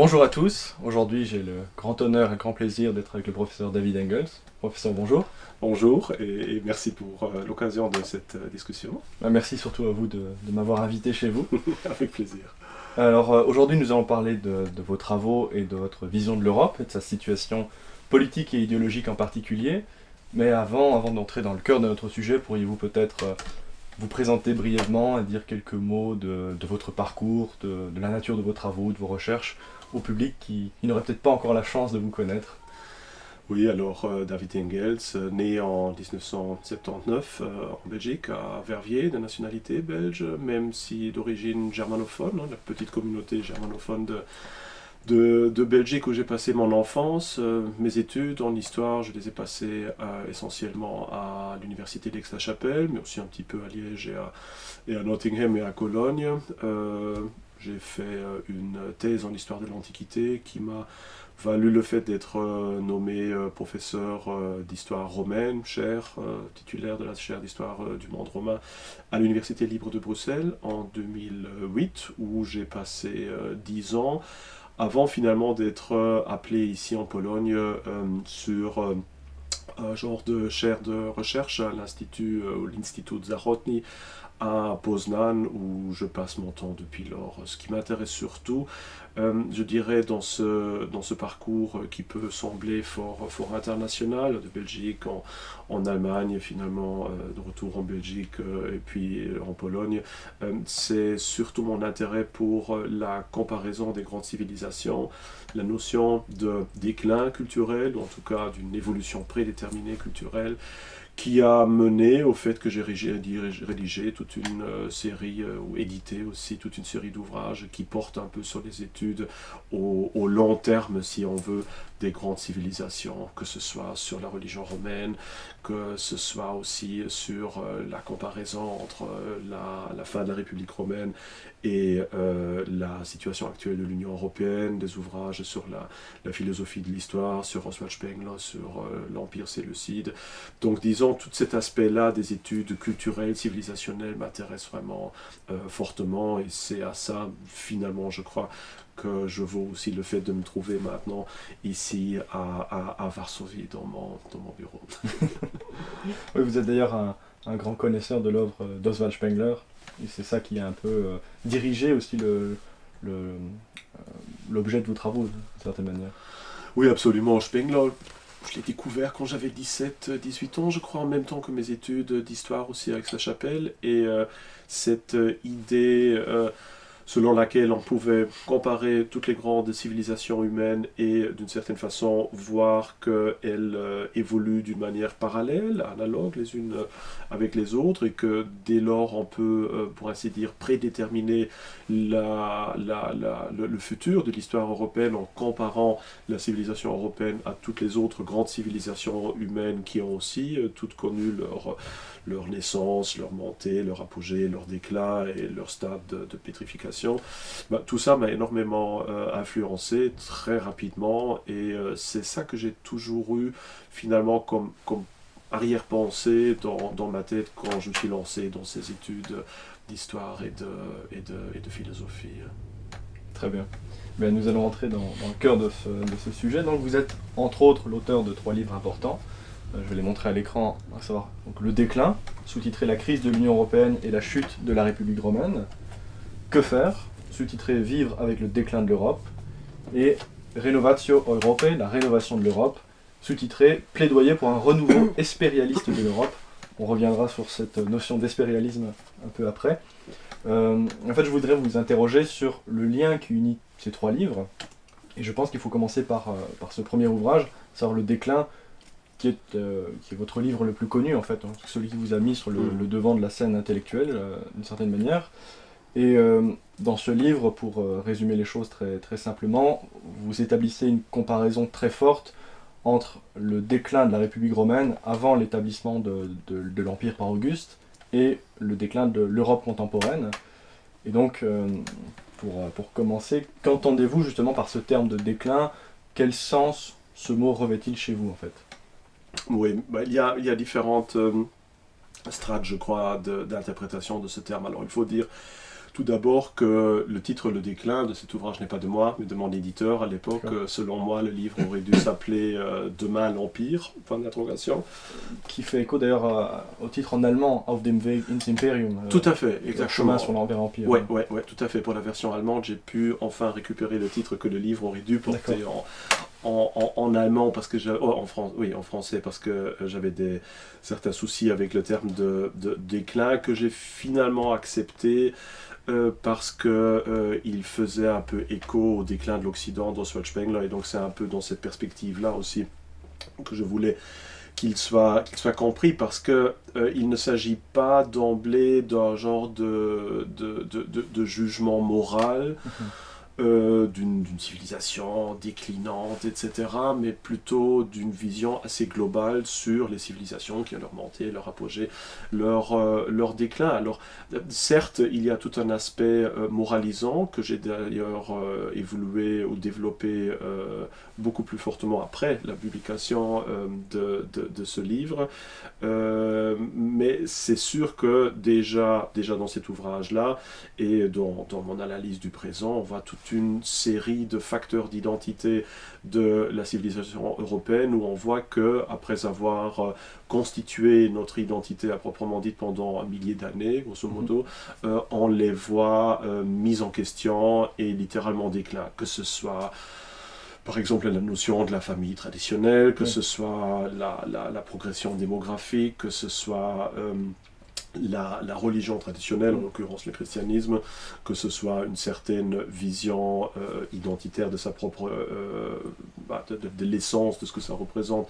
Bonjour à tous, aujourd'hui j'ai le grand honneur et grand plaisir d'être avec le professeur David Engels. Professeur, bonjour. Bonjour et merci pour l'occasion de cette discussion. Merci surtout à vous de m'avoir invité chez vous. Avec plaisir. Alors aujourd'hui nous allons parler de vos travaux et de votre vision de l'Europe et de sa situation politique et idéologique en particulier. Mais avant d'entrer dans le cœur de notre sujet, pourriez-vous peut-être vous présenter brièvement et dire quelques mots de votre parcours, de la nature de vos travaux, de vos recherches au public qui n'aurait peut-être pas encore la chance de vous connaître? Oui, alors David Engels, né en 1979 en Belgique, à Verviers, de nationalité belge, même si d'origine germanophone, la petite communauté germanophone de Belgique où j'ai passé mon enfance. Mes études en histoire, je les ai passées essentiellement à l'université d'Aix-la-Chapelle, mais aussi un petit peu à Liège et à Nottingham et à Cologne. J'ai fait une thèse en histoire de l'Antiquité qui m'a valu le fait d'être nommé professeur d'histoire romaine, titulaire de la chaire d'histoire du monde romain à l'Université libre de Bruxelles en 2008, où j'ai passé 10 ans, avant finalement d'être appelé ici en Pologne sur un genre de chaire de recherche à l'Institut Zachodni à Poznan, où je passe mon temps depuis lors. Ce qui m'intéresse surtout, je dirais, dans ce parcours qui peut sembler fort international, de Belgique en Allemagne, finalement de retour en Belgique et puis en Pologne, c'est surtout mon intérêt pour la comparaison des grandes civilisations, la notion de déclin culturel, ou en tout cas d'une évolution prédéterminée culturelle, qui a mené au fait que j'ai rédigé toute une série, ou édité aussi toute une série d'ouvrages qui portent un peu sur les études au long terme, si on veut, des grandes civilisations, que ce soit sur la religion romaine, que ce soit aussi sur la comparaison entre la fin de la République romaine et la situation actuelle de l'Union européenne, des ouvrages sur la philosophie de l'histoire, sur Oswald Spengler, sur l'Empire séleucide. Donc disons, tout cet aspect-là des études culturelles, civilisationnelles m'intéresse vraiment fortement, et c'est à ça, finalement, je crois, que je vaux aussi le fait de me trouver maintenant ici à Varsovie, dans mon bureau. Oui, vous êtes d'ailleurs un grand connaisseur de l'œuvre d'Oswald Spengler, et c'est ça qui a un peu dirigé aussi l'objet de vos travaux, d'une certaine manière. Oui, absolument. Spengler, je l'ai découvert quand j'avais 17-18 ans, je crois, en même temps que mes études d'histoire aussi à Aix-la-Chapelle, et cette idée selon laquelle on pouvait comparer toutes les grandes civilisations humaines et d'une certaine façon voir qu'elles évoluent d'une manière parallèle, analogue les unes avec les autres, et que dès lors on peut, pour ainsi dire, prédéterminer le futur de l'histoire européenne en comparant la civilisation européenne à toutes les autres grandes civilisations humaines qui ont aussi toutes connu leur naissance, leur montée, leur apogée, leur déclin et leur stade de pétrification. Tout ça m'a énormément influencé très rapidement, et c'est ça que j'ai toujours eu finalement comme arrière-pensée dans ma tête quand je me suis lancé dans ces études d'histoire et de philosophie. Très bien. Ben, nous allons entrer dans le cœur de ce sujet. Donc vous êtes entre autres l'auteur de 3 livres importants. Je vais les montrer à l'écran, à savoir donc, Le déclin, sous-titré La crise de l'Union européenne et la chute de la République romaine. Que faire, sous-titré Vivre avec le déclin de l'Europe. Et Renovatio Europae, la rénovation de l'Europe, sous-titré Plaidoyer pour un renouveau espérialiste de l'Europe. On reviendra sur cette notion d'espérialisme un peu après. En fait, je voudrais vous interroger sur le lien qui unit ces 3 livres. Et je pense qu'il faut commencer par ce premier ouvrage, savoir Le déclin, qui est votre livre le plus connu, en fait, hein, celui qui vous a mis sur le devant de la scène intellectuelle, d'une certaine manière. Et dans ce livre, pour résumer les choses très, très simplement, vous établissez une comparaison très forte entre le déclin de la République romaine avant l'établissement de l'Empire par Auguste et le déclin de l'Europe contemporaine. Et donc, pour commencer, qu'entendez-vous justement par ce terme de déclin? Quel sens ce mot revêt-il chez vous, en fait? Oui, il y a différentes strates, je crois, d'interprétation de ce terme. Alors, il faut dire Tout d'abord que le titre Le déclin de cet ouvrage n'est pas de moi, mais de mon éditeur à l'époque. Selon moi, le livre aurait dû s'appeler Demain l'Empire, point d'interrogation. Qui fait écho d'ailleurs au titre en allemand, Auf dem Weg ins Imperium. Tout à fait, exactement. Chemin sur l'Empire. Ouais, tout à fait. Pour la version allemande, j'ai pu enfin récupérer le titre que le livre aurait dû porter en allemand, parce que en français, parce que j'avais certains soucis avec le terme de déclin que j'ai finalement accepté. Parce qu'il faisait un peu écho au déclin de l'Occident d'Oswald Spengler, et donc c'est un peu dans cette perspective-là aussi que je voulais qu'il soit compris, parce qu'il ne s'agit pas d'emblée d'un genre de jugement moral, d'une civilisation déclinante, etc., mais plutôt d'une vision assez globale sur les civilisations qui ont leur montée, leur apogée, leur déclin. Alors, certes, il y a tout un aspect moralisant que j'ai d'ailleurs évolué ou développé beaucoup plus fortement après la publication de ce livre, mais c'est sûr que déjà dans cet ouvrage-là, et dans mon analyse du présent, on voit toute une série de facteurs d'identité de la civilisation européenne, où on voit que après avoir constitué notre identité à proprement dite pendant un millier d'années, grosso modo, on les voit mises en question et littéralement déclin, que ce soit par exemple la notion de la famille traditionnelle, que ce soit la progression démographique, que ce soit la religion traditionnelle, en l'occurrence le christianisme, que ce soit une certaine vision identitaire de sa propre, de l'essence de ce que ça représente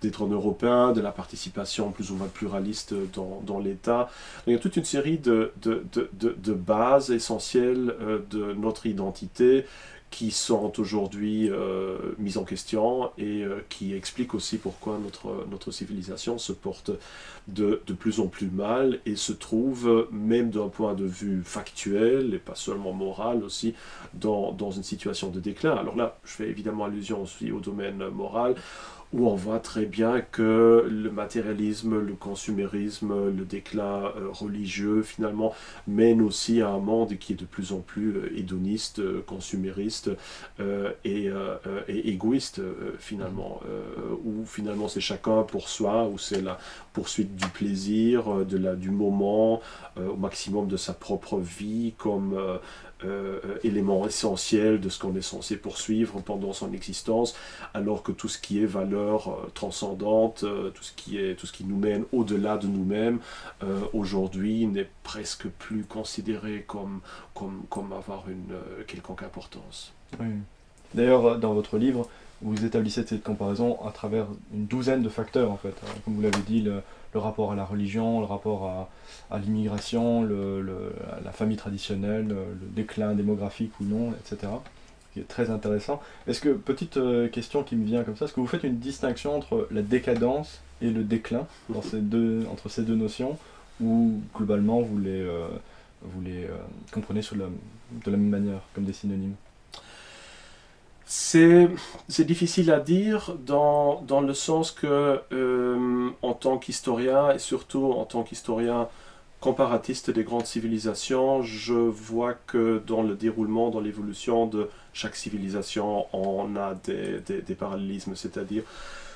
d'être un Européen, de la participation plus ou moins pluraliste dans l'État. Il y a toute une série de bases essentielles de notre identité qui sont aujourd'hui mises en question, et qui expliquent aussi pourquoi notre civilisation se porte de plus en plus mal et se trouve, même d'un point de vue factuel et pas seulement moral aussi, dans une situation de déclin. Alors là, je fais évidemment allusion aussi au domaine moral, où on voit très bien que le matérialisme, le consumérisme, le déclin religieux, finalement, mène aussi à un monde qui est de plus en plus hédoniste, consumériste et égoïste, finalement, où finalement c'est chacun pour soi, où c'est la poursuite du plaisir, du moment, au maximum de sa propre vie, comme élément essentiel de ce qu'on est censé poursuivre pendant son existence, alors que tout ce qui est valeur transcendante, tout ce qui nous mène au-delà de nous-mêmes, aujourd'hui n'est presque plus considéré comme avoir une quelconque importance. Oui. D'ailleurs, dans votre livre, vous établissez cette comparaison à travers une douzaine de facteurs, en fait. Comme vous l'avez dit, le rapport à la religion, le rapport à l'immigration, la famille traditionnelle, le déclin démographique ou non, etc. Qui est très intéressant. Est-ce que, petite question qui me vient comme ça, est-ce que vous faites une distinction entre la décadence et le déclin entre ces deux notions, ou globalement vous les comprenez de la même manière, comme des synonymes? C'est difficile à dire dans le sens que, en tant qu'historien, et surtout en tant qu'historien comparatiste des grandes civilisations, je vois que dans le déroulement, dans l'évolution de chaque civilisation, on a des parallélismes, c'est-à-dire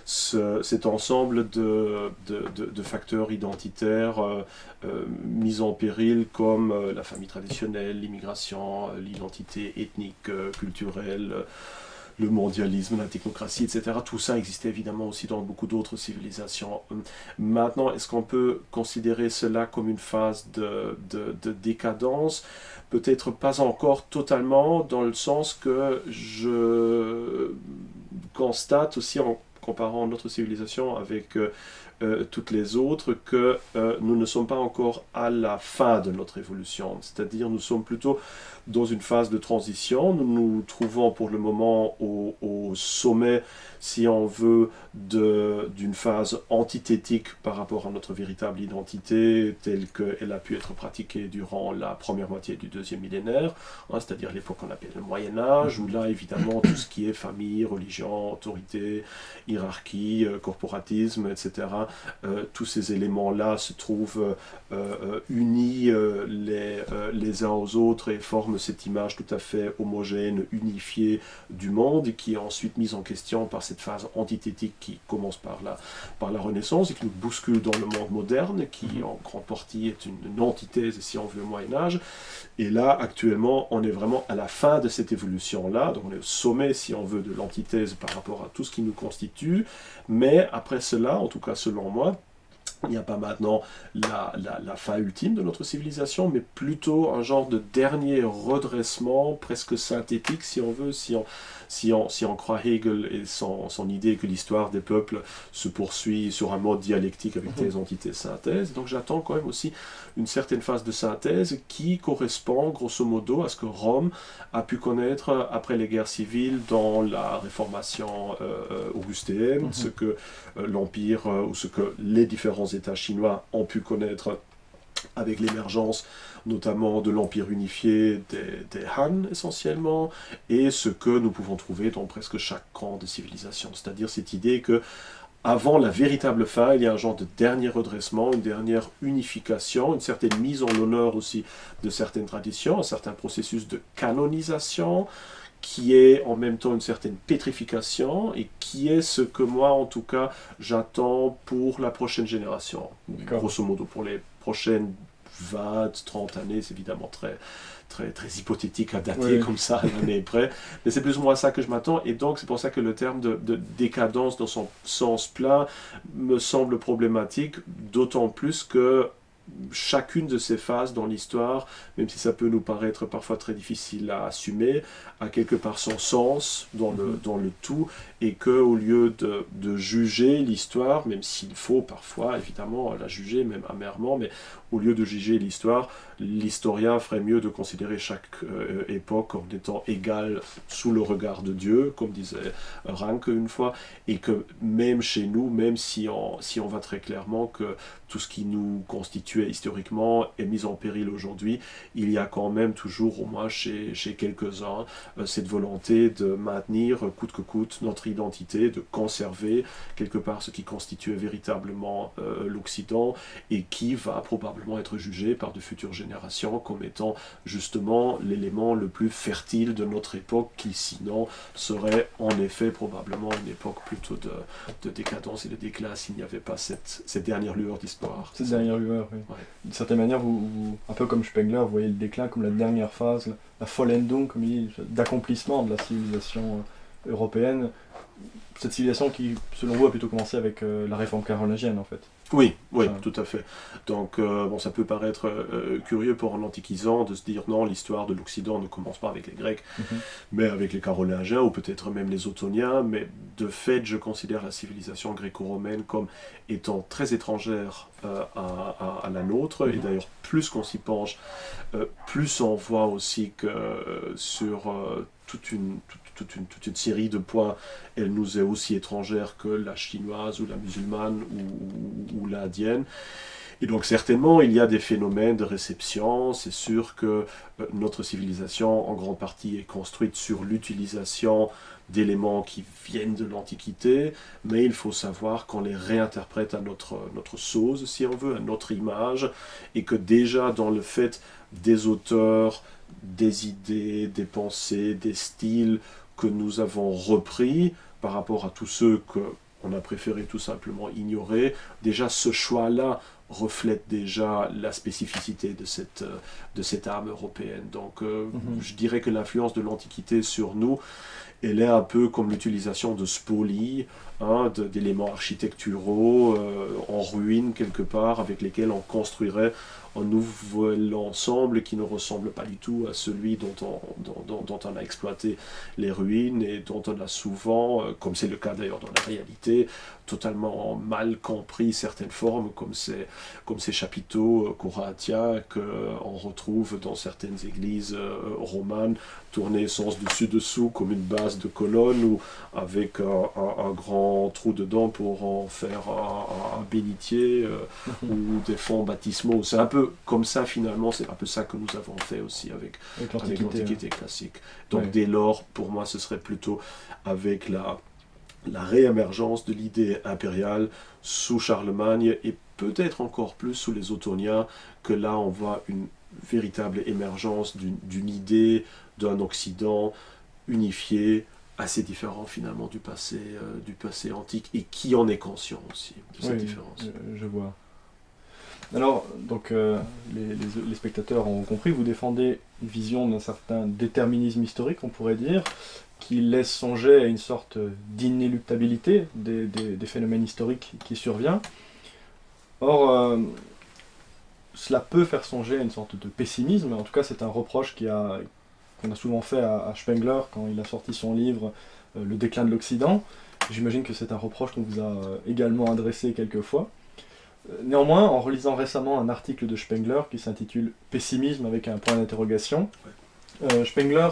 cet ensemble de facteurs identitaires mis en péril, comme la famille traditionnelle, l'immigration, l'identité ethnique, culturelle, le mondialisme, la technocratie, etc. Tout ça existait évidemment aussi dans beaucoup d'autres civilisations. Maintenant, est-ce qu'on peut considérer cela comme une phase de décadence? Peut-être pas encore totalement, dans le sens que je constate aussi, en comparant notre civilisation avec toutes les autres, que nous ne sommes pas encore à la fin de notre évolution. C'est-à-dire, nous sommes plutôt dans une phase de transition. Nous nous trouvons pour le moment au sommet, si on veut, d'une phase antithétique par rapport à notre véritable identité, telle qu'elle a pu être pratiquée durant la première moitié du deuxième millénaire, c'est-à-dire l'époque qu'on appelle le Moyen-Âge, où là, évidemment, tout ce qui est famille, religion, autorité, hiérarchie, corporatisme, etc., tous ces éléments-là se trouvent unis les uns aux autres et forment cette image tout à fait homogène, unifiée du monde, et qui est ensuite mise en question par cette phase antithétique qui commence par la Renaissance et qui nous bouscule dans le monde moderne, qui en grande partie est une antithèse, si on veut, au Moyen-Âge. Et là, actuellement, on est vraiment à la fin de cette évolution-là, donc on est au sommet, si on veut, de l'antithèse par rapport à tout ce qui nous constitue, mais après cela, en tout cas selon moi, il n'y a pas maintenant la fin ultime de notre civilisation, mais plutôt un genre de dernier redressement, presque synthétique, si on veut, si on croit Hegel et son idée que l'histoire des peuples se poursuit sur un mode dialectique avec thèse, antithèse, synthèse. Donc j'attends quand même aussi une certaine phase de synthèse qui correspond grosso modo à ce que Rome a pu connaître après les guerres civiles dans la réformation augustéenne, ce que l'Empire ou ce que les différents États chinois ont pu connaître avec l'émergence notamment de l'Empire unifié des Han essentiellement, et ce que nous pouvons trouver dans presque chaque camp de civilisation, c'est-à-dire cette idée que avant la véritable fin, il y a un genre de dernier redressement, une dernière unification, une certaine mise en l'honneur aussi de certaines traditions, un certain processus de canonisation, qui est en même temps une certaine pétrification, et qui est ce que moi, en tout cas, j'attends pour la prochaine génération. Grosso modo, pour les prochaines 20, 30 années, c'est évidemment très hypothétique à dater comme ça à l'année près, mais c'est plus ou moins ça que je m'attends, et donc c'est pour ça que le terme de décadence dans son sens plein me semble problématique, d'autant plus que chacune de ces phases dans l'histoire, même si ça peut nous paraître parfois très difficile à assumer, a quelque part son sens dans le tout, et qu'au lieu de juger l'histoire, même s'il faut parfois évidemment la juger, même amèrement, mais au lieu de juger l'histoire, l'historien ferait mieux de considérer chaque époque en étant égale sous le regard de Dieu, comme disait Ranke une fois, et que même chez nous, même si on va très clairement que tout ce qui nous constituait historiquement est mis en péril aujourd'hui, il y a quand même toujours, au moins chez quelques-uns, cette volonté de maintenir coûte que coûte notre identité, de conserver quelque part ce qui constituait véritablement l'Occident, et qui va probablement être jugé par de futures générations comme étant justement l'élément le plus fertile de notre époque, qui sinon serait en effet probablement une époque plutôt de décadence et de déclin s'il n'y avait pas cette dernière lueur d'histoire. Cette dernière lueur, oui. Ouais. D'une certaine manière, vous, un peu comme Spengler, vous voyez le déclin comme la dernière phase, la Vollendung, comme il dit, d'accomplissement de la civilisation européenne. Cette civilisation qui, selon vous, a plutôt commencé avec la réforme carolingienne, en fait. Oui, tout à fait. Donc, bon, ça peut paraître curieux pour un antiquisant de se dire non, l'histoire de l'Occident ne commence pas avec les Grecs, mais avec les Carolingiens, ou peut-être même les Ottoniens, mais de fait, je considère la civilisation gréco-romaine comme étant très étrangère à la nôtre, et d'ailleurs, plus qu'on s'y penche, plus on voit aussi que sur toute une série de points, elle nous est aussi étrangère que la chinoise ou la musulmane ou l'indienne. Et donc certainement, il y a des phénomènes de réception. C'est sûr que notre civilisation, en grande partie, est construite sur l'utilisation d'éléments qui viennent de l'Antiquité, mais il faut savoir qu'on les réinterprète à notre sauce, si on veut, à notre image, et que déjà dans le fait des auteurs, des idées, des pensées, des styles que nous avons repris par rapport à tous ceux qu'on a préféré tout simplement ignorer, déjà ce choix-là reflète déjà la spécificité de cette âme européenne. Donc je dirais que l'influence de l'Antiquité sur nous, elle est un peu comme l'utilisation de spolies, d'éléments architecturaux en ruine quelque part, avec lesquels on construirait un nouvel ensemble qui ne ressemble pas du tout à celui dont on a exploité les ruines, et dont on a souvent, comme c'est le cas d'ailleurs dans la réalité, totalement mal compris certaines formes, comme ces chapiteaux corinthiens qu'on retrouve dans certaines églises romanes, tournés sens dessus-dessous comme une base de colonne, ou avec un grand trou dedans pour en faire un bénitier, ou des fonds baptismaux. C'est un peu comme ça finalement, c'est un peu ça que nous avons fait aussi avec l'Antiquité classique. Donc dès lors, pour moi, ce serait plutôt avec la réémergence de l'idée impériale sous Charlemagne et peut-être encore plus sous les Ottoniens, que là on voit une véritable émergence d'une idée d'un Occident unifié, assez différent finalement du passé antique, et qui en est conscient aussi de cette différence. Je vois. Alors, donc, les spectateurs ont compris, vous défendez une vision d'un certain déterminisme historique, on pourrait dire, qui laisse songer à une sorte d'inéluctabilité des phénomènes historiques qui surviennent. Or, cela peut faire songer à une sorte de pessimisme, en tout cas c'est un reproche qu'on a souvent fait à Spengler quand il a sorti son livre Le déclin de l'Occident. J'imagine que c'est un reproche qu'on vous a également adressé quelques fois. Néanmoins, en relisant récemment un article de Spengler qui s'intitule « Pessimisme » avec un point d'interrogation, Spengler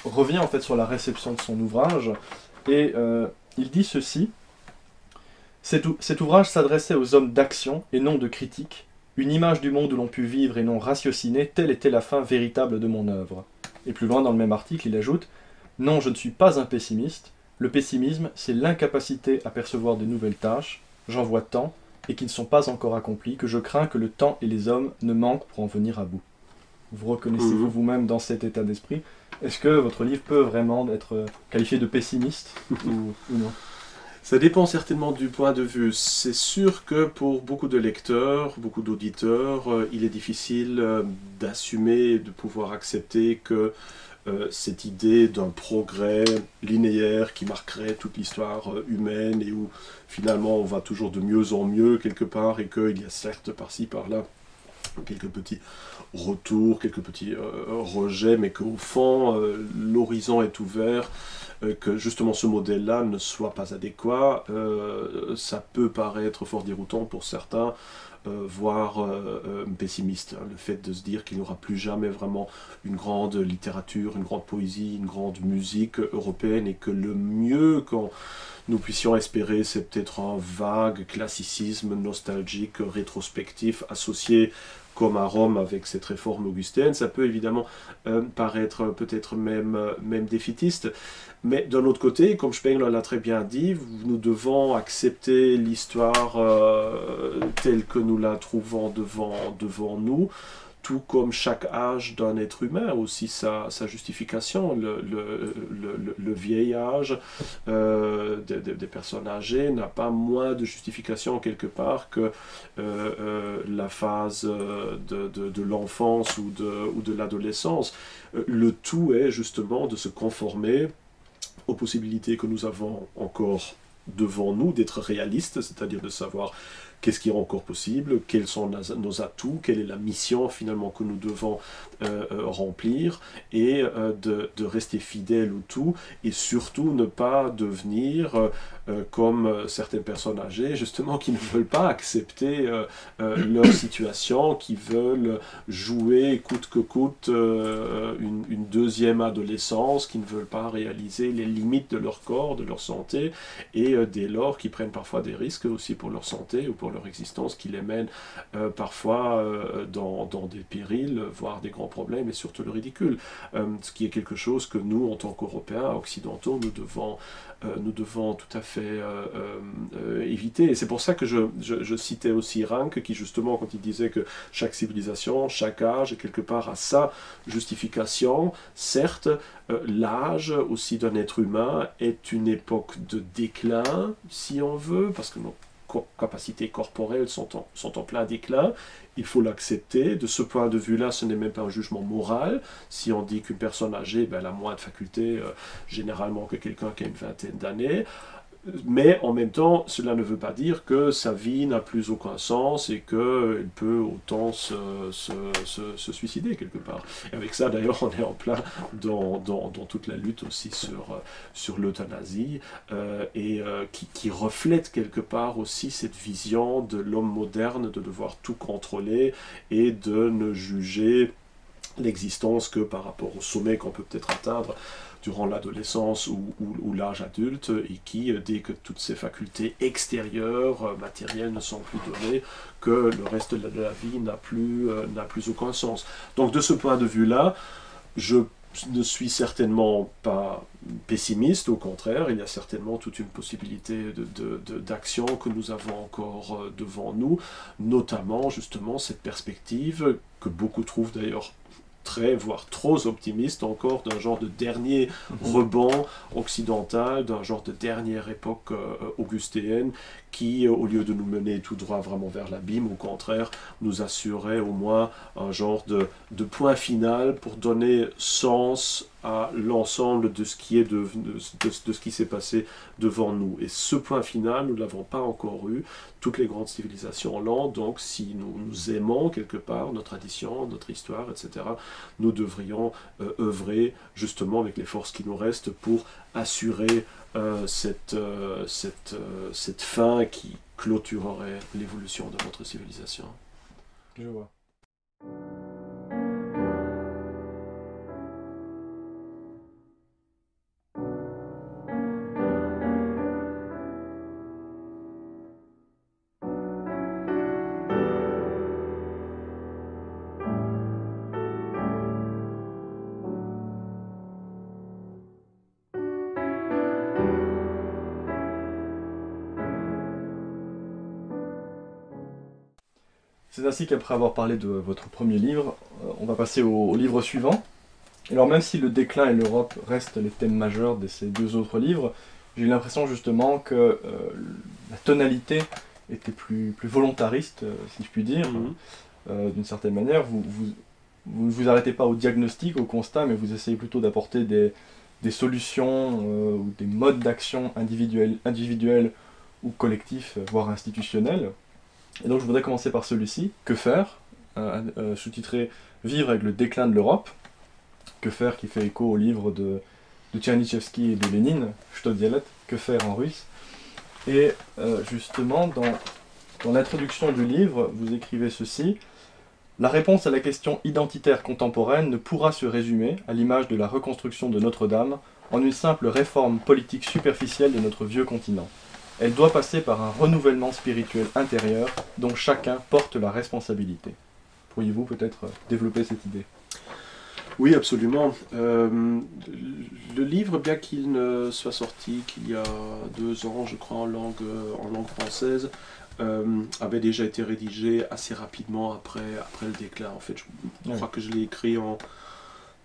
revient en fait sur la réception de son ouvrage et il dit ceci: « Cet ouvrage s'adressait aux hommes d'action et non de critique, une image du monde où l'on put vivre et non ratiociner, telle était la fin véritable de mon œuvre. » Et plus loin dans le même article, il ajoute « Non, je ne suis pas un pessimiste. Le pessimisme, c'est l'incapacité à percevoir de nouvelles tâches. J'en vois tant, et qui ne sont pas encore accomplies, que je crains que le temps et les hommes ne manquent pour en venir à bout. » Vous reconnaissez-vous vous-même dans cet état d'esprit? Est-ce que votre livre peut vraiment être qualifié de pessimiste ou non? Ça dépend certainement du point de vue. C'est sûr que pour beaucoup de lecteurs, beaucoup d'auditeurs, il est difficile d'assumer, de pouvoir accepter que cette idée d'un progrès linéaire qui marquerait toute l'histoire humaine et où finalement on va toujours de mieux en mieux quelque part, et qu'il y a certes par-ci par-là quelques petits retours, quelques petits rejets, mais qu'au fond l'horizon est ouvert, que justement ce modèle-là ne soit pas adéquat, ça peut paraître fort déroutant pour certains, voire pessimiste. Le fait de se dire qu'il n'y aura plus jamais vraiment une grande littérature, une grande poésie, une grande musique européenne, et que le mieux quand nous puissions espérer, c'est peut-être un vague classicisme nostalgique, rétrospectif, associé comme à Rome avec cette réforme augustienne. Ça peut évidemment paraître peut-être même défaitiste, mais d'un autre côté, comme Spengler l'a très bien dit, nous devons accepter l'histoire telle que nous la trouvons devant nous, tout comme chaque âge d'un être humain a aussi sa justification. Le vieil âge des personnes âgées n'a pas moins de justification quelque part que la phase de l'enfance ou de l'adolescence. Le tout est justement de se conformer aux possibilités que nous avons encore devant nous, d'être réalistes, c'est-à-dire de savoir qu'est-ce qui est encore possible, quels sont nos atouts, quelle est la mission finalement que nous devons remplir, et de rester fidèles au tout, et surtout ne pas devenir comme certaines personnes âgées, justement, qui ne veulent pas accepter leur situation, qui veulent jouer coûte que coûte une deuxième adolescence, qui ne veulent pas réaliser les limites de leur corps, de leur santé, et dès lors qui prennent parfois des risques aussi pour leur santé ou pour leur existence, qui les mènent parfois dans des périls, voire des grands problèmes, et surtout le ridicule. Ce qui est quelque chose que nous, en tant qu'Européens, occidentaux, nous devons tout à fait éviter. Et c'est pour ça que je citais aussi Rank, qui justement, quand il disait que chaque civilisation, chaque âge, quelque part, a sa justification, certes, l'âge aussi d'un être humain est une époque de déclin, si on veut, parce que nos capacités corporelles sont en plein déclin. Il faut l'accepter. De ce point de vue-là, ce n'est même pas un jugement moral. Si on dit qu'une personne âgée elle a moins de facultés généralement que quelqu'un qui a une vingtaine d'années, mais en même temps, cela ne veut pas dire que sa vie n'a plus aucun sens et qu'il peut autant se suicider quelque part. Et avec ça, d'ailleurs, on est en plein dans toute la lutte aussi sur l'euthanasie, et qui reflète quelque part aussi cette vision de l'homme moderne de devoir tout contrôler et de ne juger l'existence que par rapport au sommet qu'on peut peut-être atteindre durant l'adolescence ou l'âge adulte, et qui, dès que toutes ces facultés extérieures, matérielles ne sont plus données, que le reste de la vie n'a plus aucun sens. Donc de ce point de vue-là, je ne suis certainement pas pessimiste, au contraire, il y a certainement toute une possibilité d'action que nous avons encore devant nous, notamment justement cette perspective que beaucoup trouvent d'ailleurs très, voire trop optimiste encore, d'un genre de dernier rebond occidental, d'un genre de dernière époque augustéenne qui, au lieu de nous mener tout droit vraiment vers l'abîme, au contraire, nous assurait au moins un genre de point final pour donner sens à l'ensemble de ce qui est de ce qui s'est passé devant nous. Et ce point final, nous ne l'avons pas encore eu. Toutes les grandes civilisations l'ont, donc si nous aimons quelque part notre tradition, notre histoire, etc., nous devrions œuvrer justement avec les forces qui nous restent pour assurer cette fin qui clôturerait l'évolution de notre civilisation. Je vois. C'est ainsi qu'après avoir parlé de votre premier livre, on va passer au livre suivant. Alors même si le déclin et l'Europe restent les thèmes majeurs de ces deux autres livres, j'ai eu l'impression justement que la tonalité était plus volontariste, si je puis dire. D'une certaine manière, vous ne vous arrêtez pas au diagnostic, au constat, mais vous essayez plutôt d'apporter des solutions ou des modes d'action individuels ou collectifs, voire institutionnels. Et donc je voudrais commencer par celui-ci, Que faire, sous-titré Vivre avec le déclin de l'Europe. Que faire qui fait écho au livre de Tchernychevski et de Lénine, Что делать, que faire en russe. Et justement, dans l'introduction du livre, vous écrivez ceci: la réponse à la question identitaire contemporaine ne pourra se résumer, à l'image de la reconstruction de Notre-Dame, en une simple réforme politique superficielle de notre vieux continent. Elle doit passer par un renouvellement spirituel intérieur dont chacun porte la responsabilité. Pourriez-vous peut-être développer cette idée ? Oui, absolument. Le livre, bien qu'il ne soit sorti qu'il y a 2 ans, je crois, en langue française, avait déjà été rédigé assez rapidement après le déclin. En fait, je crois que je l'ai écrit en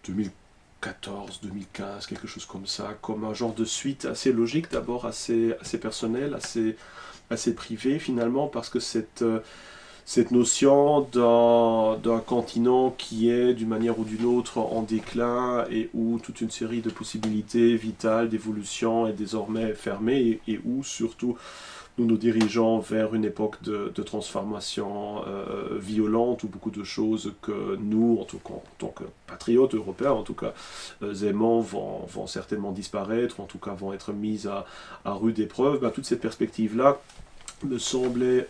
2014, 2015, quelque chose comme ça, comme un genre de suite assez logique, d'abord assez personnel, assez privé finalement, parce que cette notion d'un continent qui est d'une manière ou d'une autre en déclin et où toute une série de possibilités vitales d'évolution est désormais fermée et où surtout nous nous dirigeons vers une époque de transformation violente où beaucoup de choses que nous, en tant que patriotes européens, en tout cas, aimants, vont certainement disparaître, en tout cas vont être mises à rude épreuve. Toutes ces perspectives-là me semblait,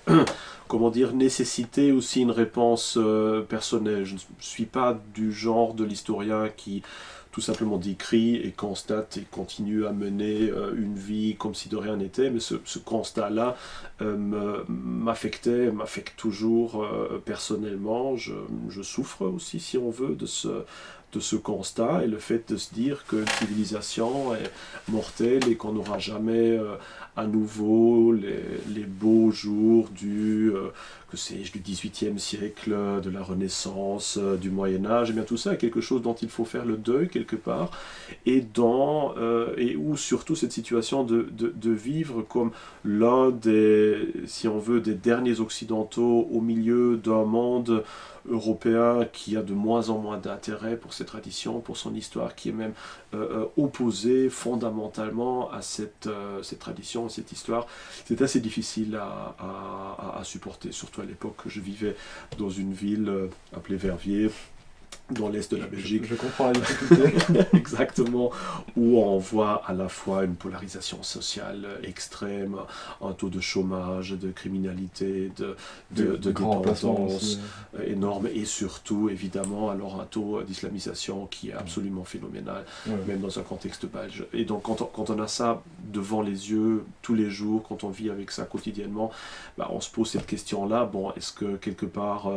comment dire, nécessiter aussi une réponse personnelle. Je ne suis pas du genre de l'historien qui tout simplement décrit et constate et continue à mener une vie comme si de rien n'était, mais ce constat-là m'affecte toujours personnellement. Je souffre aussi, si on veut, de ce constat et le fait de se dire qu'une civilisation est mortelle et qu'on n'aura jamais à nouveau les beaux jours du XVIIIe siècle, de la Renaissance, du Moyen-Âge, et bien tout ça est quelque chose dont il faut faire le deuil quelque part, et où surtout cette situation de vivre comme l'un des, si on veut, des derniers occidentaux au milieu d'un monde européen qui a de moins en moins d'intérêt pour ses traditions, pour son histoire, qui est même opposé fondamentalement à cette tradition, cette histoire. C'est assez difficile à supporter, surtout à l'époque que je vivais dans une ville appelée Verviers, dans l'est de la Belgique. Je comprends la difficulté. Exactement, où on voit à la fois une polarisation sociale extrême, un taux de chômage, de criminalité, de dépendance énorme, et surtout, évidemment, alors un taux d'islamisation qui est absolument phénoménal, même dans un contexte belge. Et donc, quand on a ça devant les yeux tous les jours, quand on vit avec ça quotidiennement, on se pose cette question-là, bon, est-ce que quelque part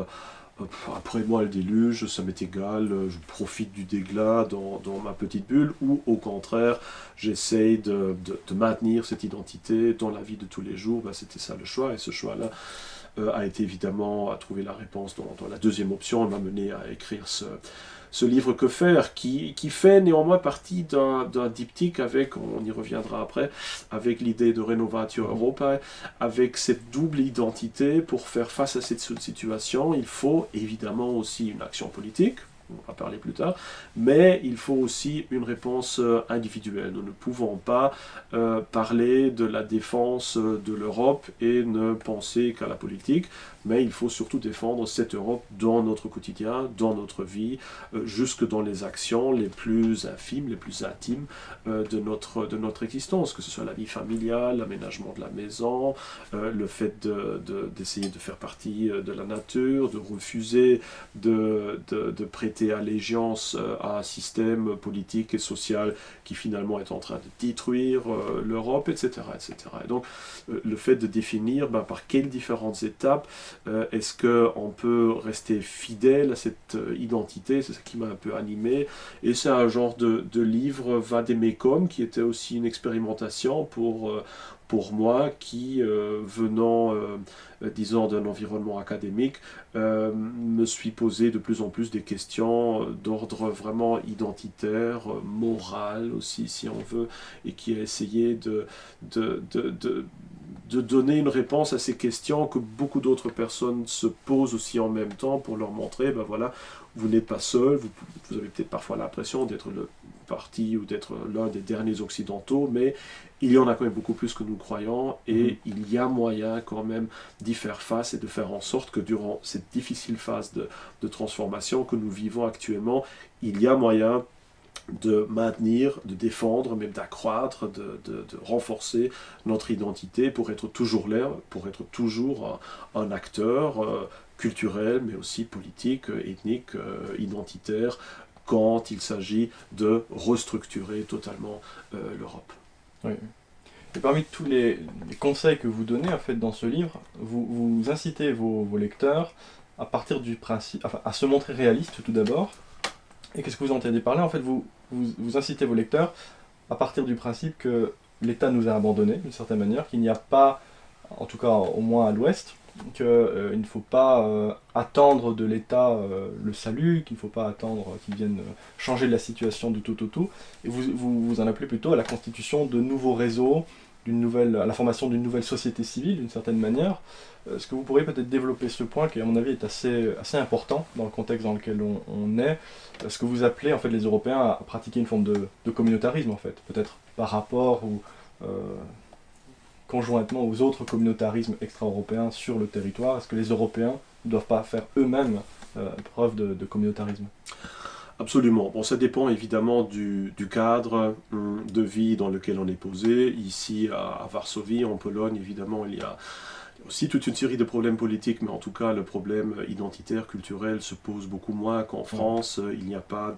après moi le déluge, ça m'est égal, je profite du dégât dans ma petite bulle, ou au contraire, j'essaye de maintenir cette identité dans la vie de tous les jours. C'était ça le choix, et ce choix-là a été évidemment à trouver la réponse dans la deuxième option, et m'a mené à écrire ce livre Que faire, qui fait néanmoins partie d'un diptyque avec, on y reviendra après, avec l'idée de Renovatio Europae, avec cette double identité. Pour faire face à cette situation, il faut évidemment aussi une action politique, on va parler plus tard, mais il faut aussi une réponse individuelle. Nous ne pouvons pas parler de la défense de l'Europe et ne penser qu'à la politique, mais il faut surtout défendre cette Europe dans notre quotidien, dans notre vie, jusque dans les actions les plus infimes, les plus intimes de notre existence, que ce soit la vie familiale, l'aménagement de la maison, le fait d'essayer de faire partie de la nature, de refuser de prêter allégeance à un système politique et social qui finalement est en train de détruire l'Europe, etc., etc. Et donc, le fait de définir par quelles différentes étapes est-ce qu'on peut rester fidèle à cette identité, c'est ça qui m'a un peu animé. Et c'est un genre de livre vademecum qui était aussi une expérimentation pour moi qui, venant, disons, d'un environnement académique, me suis posé de plus en plus des questions d'ordre vraiment identitaire, moral aussi, si on veut, et qui a essayé de donner une réponse à ces questions que beaucoup d'autres personnes se posent aussi en même temps, pour leur montrer, voilà, vous n'êtes pas seul, vous avez peut-être parfois l'impression d'être le parti ou d'être l'un des derniers occidentaux, mais il y en a quand même beaucoup plus que nous croyons, et il y a moyen quand même d'y faire face et de faire en sorte que durant cette difficile phase de transformation que nous vivons actuellement, il y a moyen de maintenir, de défendre, même d'accroître, de renforcer notre identité pour être toujours là, pour être toujours un acteur culturel, mais aussi politique, ethnique, identitaire, quand il s'agit de restructurer totalement l'Europe. Oui. Et parmi tous les conseils que vous donnez en fait dans ce livre, vous incitez vos lecteurs à partir du principe, enfin, à se montrer réalistes tout d'abord. Et qu'est-ce que vous entendez par là? En fait, vous incitez vos lecteurs à partir du principe que l'État nous a abandonnés, d'une certaine manière, qu'il n'y a pas, en tout cas au moins à l'Ouest, qu'il ne faut pas attendre de l'État le salut, qu'il ne faut pas attendre qu'il vienne changer la situation du tout au tout. Et vous en appelez plutôt à la constitution de nouveaux réseaux, à la formation d'une nouvelle société civile, d'une certaine manière. Est-ce que vous pourriez peut-être développer ce point qui, à mon avis, est assez important dans le contexte dans lequel on est? Ce que vous appelez en fait les Européens à pratiquer une forme de communautarisme, en fait, peut-être par rapport ou conjointement aux autres communautarismes extra-européens sur le territoire. Est-ce que les Européens ne doivent pas faire eux-mêmes preuve de communautarisme? Absolument. Bon, ça dépend évidemment du cadre de vie dans lequel on est posé. Ici, à Varsovie, en Pologne, évidemment, il y a aussi toute une série de problèmes politiques, mais en tout cas, le problème identitaire, culturel se pose beaucoup moins qu'en France. Il n'y a pas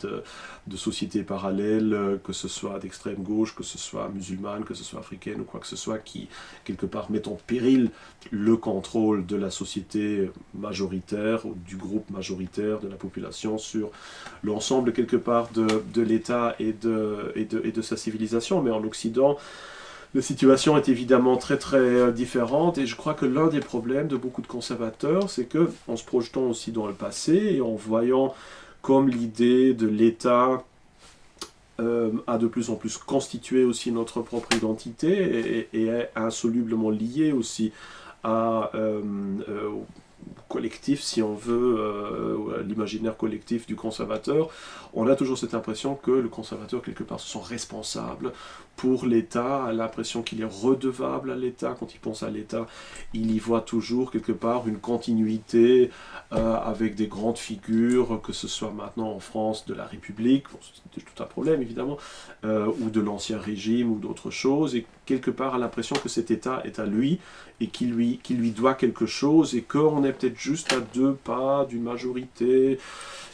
de société parallèle, que ce soit d'extrême gauche, que ce soit musulmane, que ce soit africaine ou quoi que ce soit, qui, quelque part, met en péril le contrôle de la société majoritaire, ou du groupe majoritaire de la population sur l'ensemble, quelque part, de l'État et de sa civilisation. Mais en Occident, la situation est évidemment très très différente, et je crois que l'un des problèmes de beaucoup de conservateurs, c'est que, en se projetant aussi dans le passé et en voyant comme l'idée de l'État a de plus en plus constitué aussi notre propre identité et est insolublement liée aussi à collectif, si on veut, l'imaginaire collectif du conservateur, on a toujours cette impression que le conservateur, quelque part, se sent responsable pour l'État, a l'impression qu'il est redevable à l'État. Quand il pense à l'État, il y voit toujours, quelque part, une continuité avec des grandes figures, que ce soit maintenant en France de la République, bon, c'est tout un problème évidemment, ou de l'Ancien Régime, ou d'autres choses, et quelque part a l'impression que cet État est à lui, et qu'il lui doit quelque chose, et qu'on est peut-être juste à 2 pas d'une majorité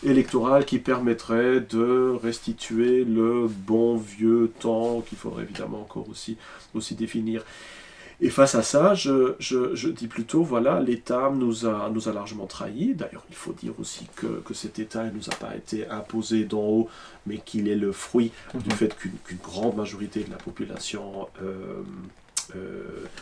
électorale qui permettrait de restituer le bon vieux temps qu'il faudrait évidemment encore aussi définir. Et face à ça, je dis plutôt, voilà, l'État nous a largement trahis. D'ailleurs, il faut dire aussi que cet État ne nous a pas été imposé d'en haut, mais qu'il est le fruit du fait qu'une grande majorité de la population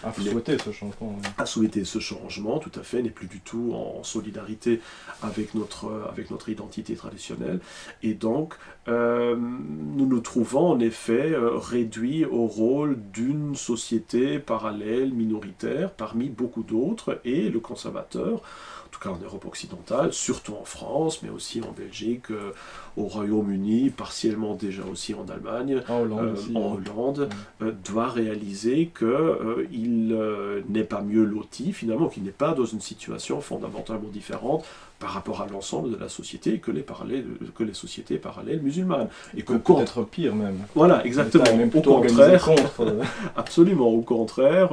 a souhaité ce changement. Oui. a souhaité ce changement, tout à fait, n'est plus du tout en solidarité avec notre identité traditionnelle. Et donc, nous nous trouvons en effet réduits au rôle d'une société parallèle, minoritaire, parmi beaucoup d'autres, et le conservateur, en tout cas en Europe occidentale, surtout en France, mais aussi en Belgique, au Royaume-Uni, partiellement déjà aussi en Allemagne, en Hollande, doit réaliser qu'il n'est pas mieux loti, finalement, qu'il n'est pas dans une situation fondamentalement différente par rapport à l'ensemble de la société que les sociétés parallèles musulmanes. Et peut-être pire même. Voilà, exactement. Même au contraire, contre. Absolument, au contraire,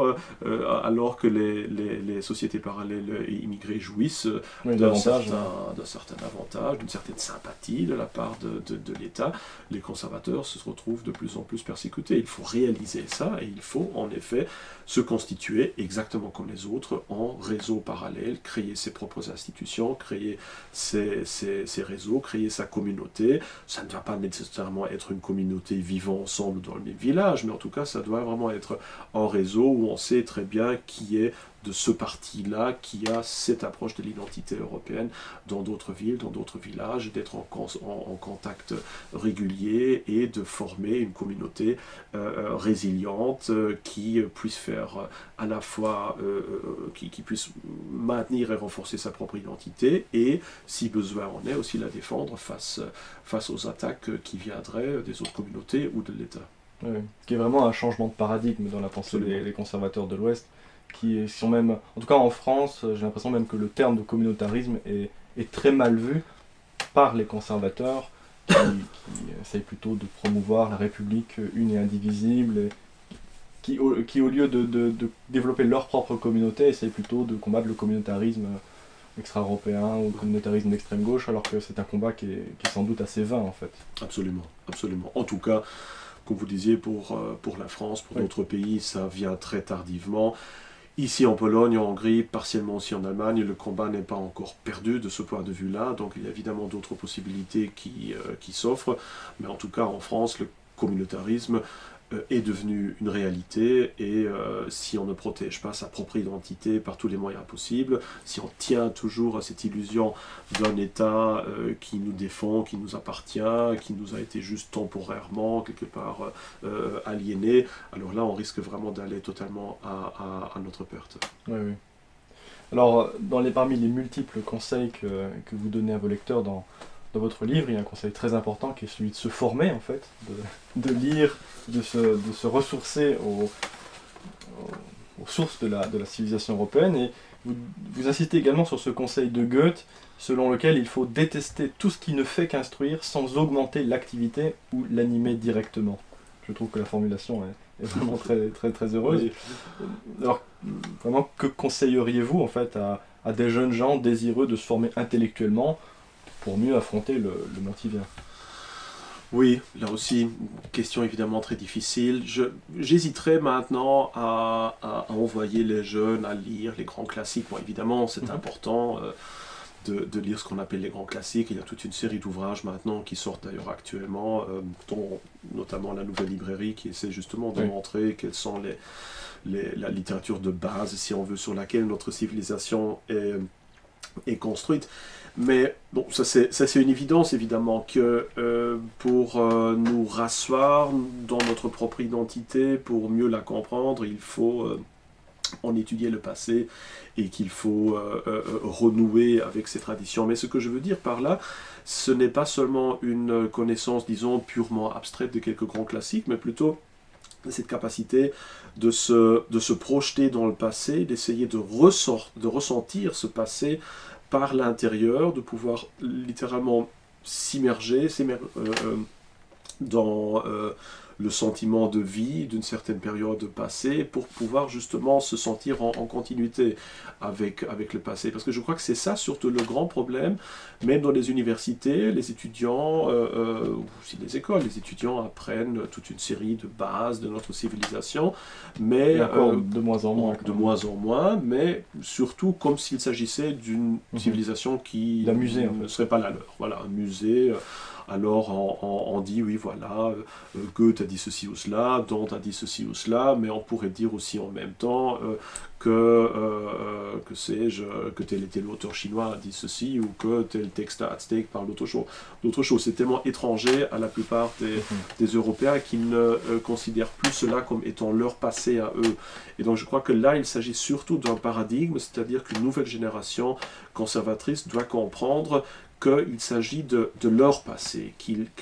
alors que les sociétés parallèles immigrées jouissent d'un certain avantage, d'une certaine sympathie de la part de l'État, les conservateurs se retrouvent de plus en plus persécutés. Il faut réaliser ça et il faut en effet se constituer exactement comme les autres en réseau parallèle, créer ses propres institutions, créer ses réseaux, créer sa communauté. Ça ne va pas nécessairement être une communauté vivant ensemble dans le même village, mais en tout cas ça doit vraiment être un réseau où on sait très bien qui est de ce parti-là, qui a cette approche de l'identité européenne dans d'autres villes, dans d'autres villages, d'être en contact régulier et de former une communauté résiliente qui puisse faire à la fois, qui puisse maintenir et renforcer sa propre identité et, si besoin en est, aussi la défendre face aux attaques qui viendraient des autres communautés ou de l'État. Oui, qui est vraiment un changement de paradigme dans la pensée des conservateurs de l'Ouest, qui sont même, en tout cas en France, j'ai l'impression même que le terme de communautarisme est très mal vu par les conservateurs, qui essayent plutôt de promouvoir la République une et indivisible, et qui au lieu de développer leur propre communauté, essayent plutôt de combattre le communautarisme extra-européen ou le communautarisme d'extrême gauche, alors que c'est un combat qui est sans doute assez vain en fait. Absolument, absolument. En tout cas, comme vous disiez, pour la France, pour d'autres pays, ça vient très tardivement. Ici en Pologne, en Hongrie, partiellement aussi en Allemagne, le combat n'est pas encore perdu de ce point de vue-là, donc il y a évidemment d'autres possibilités qui s'offrent, mais en tout cas en France, le communautarisme est devenu une réalité, et si on ne protège pas sa propre identité par tous les moyens possibles, si on tient toujours à cette illusion d'un État qui nous défend, qui nous appartient, qui nous a été juste temporairement, quelque part aliéné, alors là on risque vraiment d'aller totalement à notre perte. Oui, oui. Alors, parmi les multiples conseils que vous donnez à vos lecteurs dans votre livre, il y a un conseil très important qui est celui de se former, en fait, de lire, de se ressourcer aux sources de la civilisation européenne. Et vous insistez également sur ce conseil de Goethe, selon lequel il faut détester tout ce qui ne fait qu'instruire sans augmenter l'activité ou l'animer directement. Je trouve que la formulation est vraiment très, très, très heureuse. Oui. Alors, vraiment, que conseilleriez-vous, en fait, à des jeunes gens désireux de se former intellectuellement pour mieux affronter le monde qui vient? Oui, là aussi, une question évidemment très difficile. J'hésiterais maintenant à envoyer les jeunes à lire les grands classiques. Bon, évidemment, c'est important de lire ce qu'on appelle les grands classiques. Il y a toute une série d'ouvrages maintenant qui sortent d'ailleurs actuellement, dont notamment la Nouvelle Librairie, qui essaie justement de montrer quelles sont la littérature de base, si on veut, sur laquelle notre civilisation est construite. Mais bon, ça c'est une évidence évidemment que pour nous rasseoir dans notre propre identité, pour mieux la comprendre, il faut en étudier le passé et qu'il faut renouer avec ces traditions. Mais ce que je veux dire par là, ce n'est pas seulement une connaissance, disons, purement abstraite de quelques grands classiques, mais plutôt cette capacité de se projeter dans le passé, d'essayer de ressentir ce passé par l'intérieur, de pouvoir littéralement s'immerger dans le sentiment de vie d'une certaine période passée pour pouvoir justement se sentir en continuité avec le passé. Parce que je crois que c'est ça surtout le grand problème, même dans les universités, les étudiants, ou aussi les écoles, les étudiants apprennent toute une série de bases de notre civilisation, mais Et encore de moins en moins. de moins en moins, mais surtout comme s'il s'agissait d'une civilisation qui D'un musée, en fait. ne serait pas la leur. Voilà, un musée. Alors on dit, oui, voilà, Goethe a dit ceci ou cela, Dante a dit ceci ou cela, mais on pourrait dire aussi en même temps que sais-je, que tel et tel auteur chinois a dit ceci, ou que tel texte aztèque parle d'autre chose. C'est tellement étranger à la plupart des Européens qui ne considèrent plus cela comme étant leur passé à eux. Et donc je crois que là, il s'agit surtout d'un paradigme, c'est-à-dire qu'une nouvelle génération conservatrice doit comprendre qu'il s'agit de leur passé,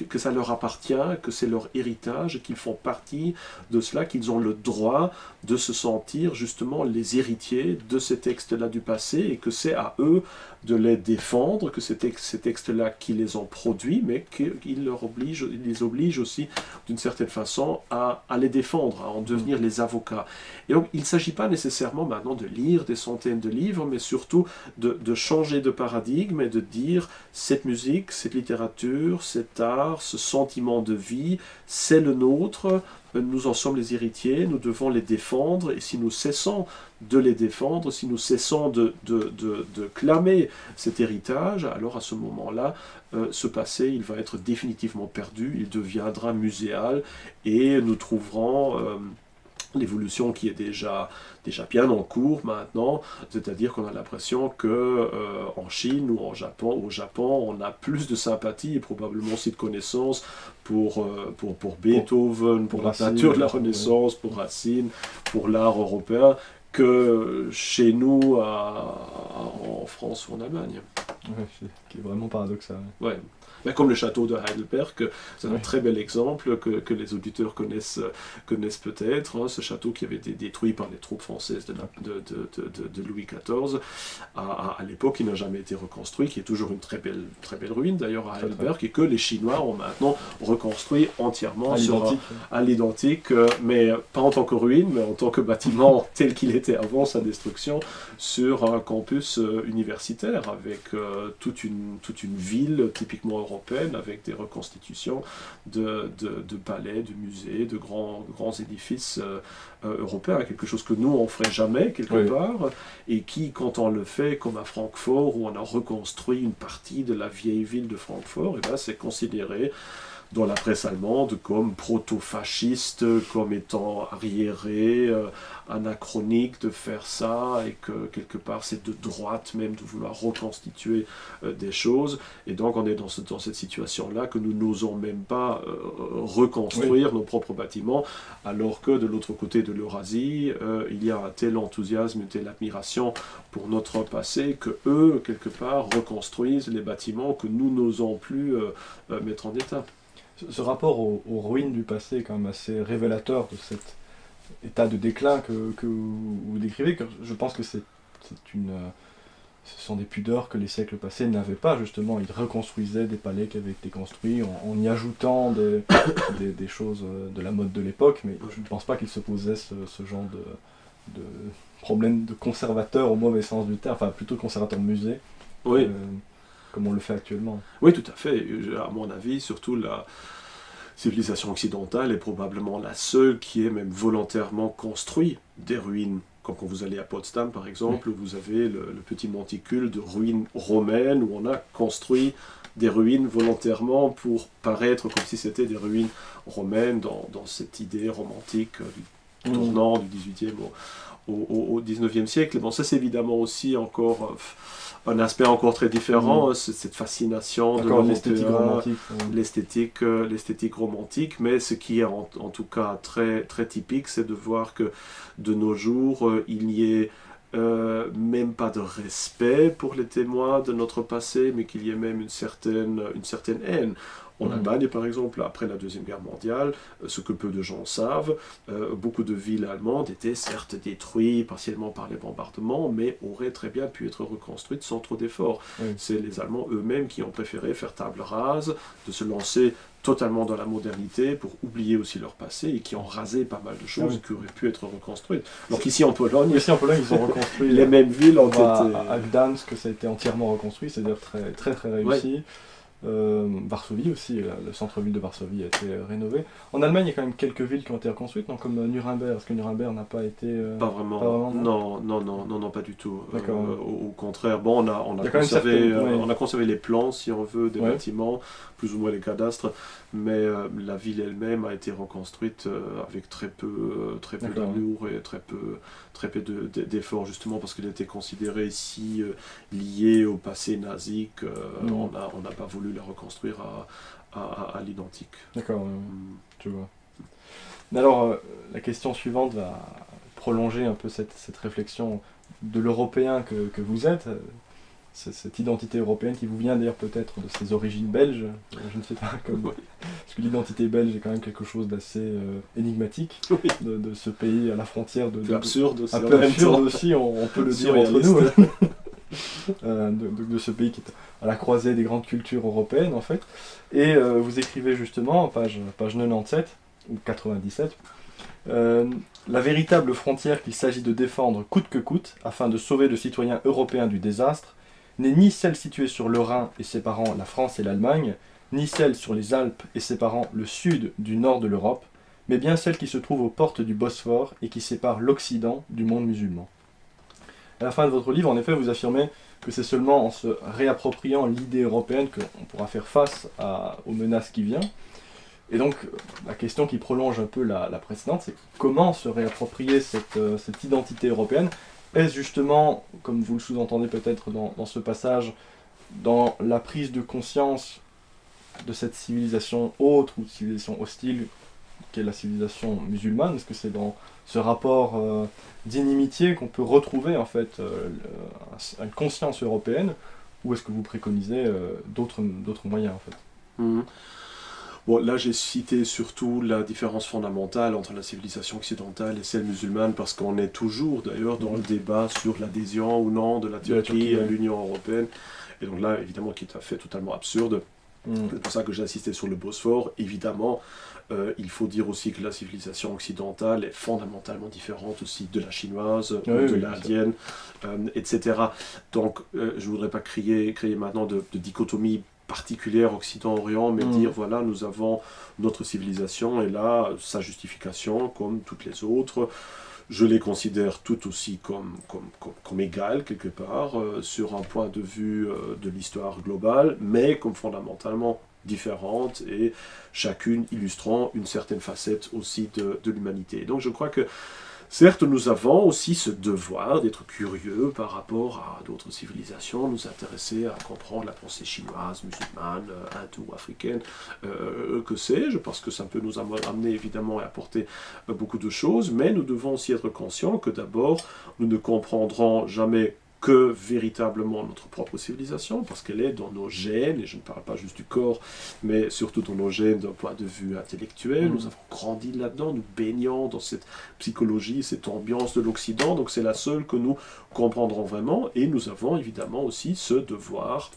que ça leur appartient, que c'est leur héritage, qu'ils font partie de cela, qu'ils ont le droit de se sentir justement les héritiers de ces textes-là du passé, et que c'est à eux de les défendre, que c'est ces textes-là qui les ont produits, mais qu'ils les obligent aussi d'une certaine façon à les défendre, à en devenir les avocats. Et donc il ne s'agit pas nécessairement maintenant de lire des centaines de livres, mais surtout de changer de paradigme et de dire cette musique, cette littérature, cet art, ce sentiment de vie, c'est le nôtre, nous en sommes les héritiers, nous devons les défendre, et si nous cessons de les défendre, si nous cessons de clamer cet héritage, alors à ce moment-là, ce passé, il va être définitivement perdu, il deviendra muséal, et nous trouverons l'évolution qui est déjà bien en cours maintenant, c'est-à-dire qu'on a l'impression que en Chine ou au Japon, on a plus de sympathie et probablement aussi de connaissances pour Beethoven, pour la peinture de la Renaissance, pour Racine, pour l'art européen, que chez nous en France ou en Allemagne. Ouais, qui est vraiment paradoxal. Ouais. Ben, comme le château de Heidelberg, c'est un très bel exemple que les auditeurs connaissent peut-être, hein, ce château qui avait été détruit par les troupes françaises de Louis XIV. À l'époque, il n'a jamais été reconstruit, qui est toujours une très belle ruine d'ailleurs à Heidelberg, et que les Chinois ont maintenant reconstruit entièrement à l'identique, mais pas en tant que ruine, mais en tant que bâtiment tel qu'il était avant sa destruction, sur un campus universitaire, avec toute une ville typiquement européenne, avec des reconstitutions de palais, de musées, de grands édifices européens, quelque chose que nous on ne ferait jamais quelque part, et qui, quand on le fait, comme à Francfort, où on a reconstruit une partie de la vieille ville de Francfort, et ben c'est considéré dans la presse allemande comme proto-fasciste, comme étant arriéré, anachronique de faire ça, et que quelque part c'est de droite même de vouloir reconstituer des choses. Et donc on est dans cette situation-là que nous n'osons même pas reconstruire nos propres bâtiments, alors que de l'autre côté de l'Eurasie, il y a un tel enthousiasme, une telle admiration pour notre passé, que eux, quelque part, reconstruisent les bâtiments que nous n'osons plus mettre en état. Ce rapport aux ruines du passé est quand même assez révélateur de cet état de déclin que vous décrivez. Je pense que ce sont des pudeurs que les siècles passés n'avaient pas, justement. Ils reconstruisaient des palais qui avaient été construits en y ajoutant des choses de la mode de l'époque, mais je ne pense pas qu'ils se posaient ce genre de problème de conservateur au mauvais sens du terme, enfin plutôt conservateur musée. Oui. Comme on le fait actuellement. Oui, tout à fait. À mon avis, surtout la civilisation occidentale est probablement la seule qui ait même volontairement construit des ruines. Comme quand vous allez à Potsdam, par exemple, vous avez le petit monticule de ruines romaines où on a construit des ruines volontairement pour paraître comme si c'était des ruines romaines dans cette idée romantique du tournant du 18e au 19e siècle. Bon, ça c'est évidemment aussi encore un aspect encore très différent, cette fascination de l'esthétique romantique, mais ce qui est en tout cas très, très typique, c'est de voir que de nos jours, il n'y ait même pas de respect pour les témoins de notre passé, mais qu'il y ait même une certaine haine. En Allemagne, par exemple, après la Deuxième Guerre mondiale, ce que peu de gens savent, beaucoup de villes allemandes étaient certes détruites partiellement par les bombardements, mais auraient très bien pu être reconstruites sans trop d'efforts. C'est les Allemands eux-mêmes qui ont préféré faire table rase, de se lancer totalement dans la modernité pour oublier aussi leur passé et qui ont rasé pas mal de choses qui auraient pu être reconstruites. Donc ici en Pologne, ils ont reconstruit les mêmes villes ont été... À Gdansk, ça a été entièrement reconstruit, c'est-à-dire très réussi. Varsovie aussi, le centre-ville de Varsovie a été rénové. En Allemagne, il y a quand même quelques villes qui ont été reconstruites, non, comme Nuremberg, parce que Nuremberg n'a pas été... Pas vraiment, non, pas du tout. Au contraire, bon, on a conservé les plans, si on veut, des bâtiments, plus ou moins les cadastres, mais la ville elle-même a été reconstruite avec très peu d'amour et très peu d'efforts, justement parce qu'elle était considérée si liée au passé nazi qu'on n'a pas voulu la reconstruire à l'identique. D'accord, je vois. Mais alors, la question suivante va prolonger un peu cette réflexion de l'Européen que vous êtes, cette identité européenne qui vous vient d'ailleurs peut-être de ses origines belges, je ne sais pas, parce que l'identité belge est quand même quelque chose d'assez énigmatique, de ce pays à la frontière, un peu absurde aussi, on peut le dire entre nous. De ce pays qui est à la croisée des grandes cultures européennes en fait, et vous écrivez justement, page 97 ou 97, la véritable frontière qu'il s'agit de défendre coûte que coûte afin de sauver le citoyen européen du désastre n'est ni celle située sur le Rhin et séparant la France et l'Allemagne, ni celle sur les Alpes et séparant le sud du nord de l'Europe, mais bien celle qui se trouve aux portes du Bosphore et qui sépare l'Occident du monde musulman. À la fin de votre livre, en effet, vous affirmez que c'est seulement en se réappropriant l'idée européenne qu'on pourra faire face aux menaces qui viennent. Et donc, la question qui prolonge un peu la précédente, c'est comment se réapproprier cette identité européenne? Est-ce justement, comme vous le sous-entendez peut-être dans ce passage, dans la prise de conscience de cette civilisation autre ou civilisation hostile qu'est la civilisation musulmane? Est-ce que c'est dans ce rapport d'inimitié qu'on peut retrouver en fait une conscience européenne, ou est-ce que vous préconisez d'autres moyens en fait? Bon, là j'ai cité surtout la différence fondamentale entre la civilisation occidentale et celle musulmane, parce qu'on est toujours d'ailleurs dans le débat sur l'adhésion ou non de la Turquie à l'Union européenne, et donc là évidemment qui est fait totalement absurde. C'est pour ça que j'ai insisté sur le Bosphore. Évidemment, il faut dire aussi que la civilisation occidentale est fondamentalement différente aussi de la chinoise, de l'indienne, etc. Donc je ne voudrais pas créer maintenant de dichotomie particulière Occident-Orient, mais dire voilà, nous avons notre civilisation et là, sa justification, comme toutes les autres, je les considère tout aussi comme égales quelque part, sur un point de vue de l'histoire globale, mais comme fondamentalement différentes et chacune illustrant une certaine facette aussi de l'humanité. Donc je crois que certes, nous avons aussi ce devoir d'être curieux par rapport à d'autres civilisations, nous intéresser à comprendre la pensée chinoise, musulmane, hindoue, africaine, que sais-je, parce que ça peut nous amener évidemment et apporter beaucoup de choses, mais nous devons aussi être conscients que d'abord, nous ne comprendrons jamais que véritablement notre propre civilisation, parce qu'elle est dans nos gènes, et je ne parle pas juste du corps, mais surtout dans nos gènes d'un point de vue intellectuel. Nous avons grandi là-dedans, nous baignons dans cette psychologie, cette ambiance de l'Occident, donc c'est la seule que nous comprendrons vraiment, et nous avons évidemment aussi ce devoir,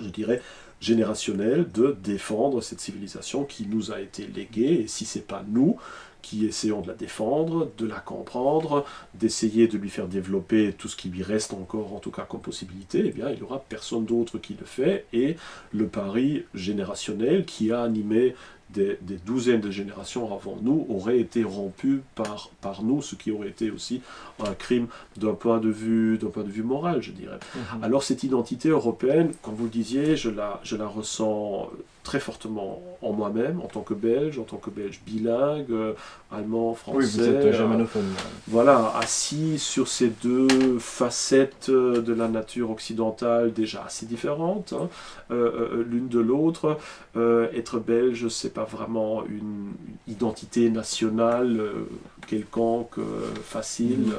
je dirais, générationnel de défendre cette civilisation qui nous a été léguée, et si ce n'est pas nous qui essayons de la défendre, de la comprendre, d'essayer de lui faire développer tout ce qui lui reste encore, en tout cas comme possibilité, eh bien, il n'y aura personne d'autre qui le fait, et le pari générationnel qui a animé des douzaines de générations avant nous aurait été rompu par nous, ce qui aurait été aussi un crime d'un point de vue moral, je dirais. Alors cette identité européenne, comme vous le disiez, je la ressens très fortement en moi-même, en tant que Belge bilingue, allemand, français. Oui, vous êtes germanophone. Voilà, assis sur ces deux facettes de la nature occidentale déjà assez différentes, hein, l'une de l'autre. Être belge, c'est pas vraiment une identité nationale quelconque, facile,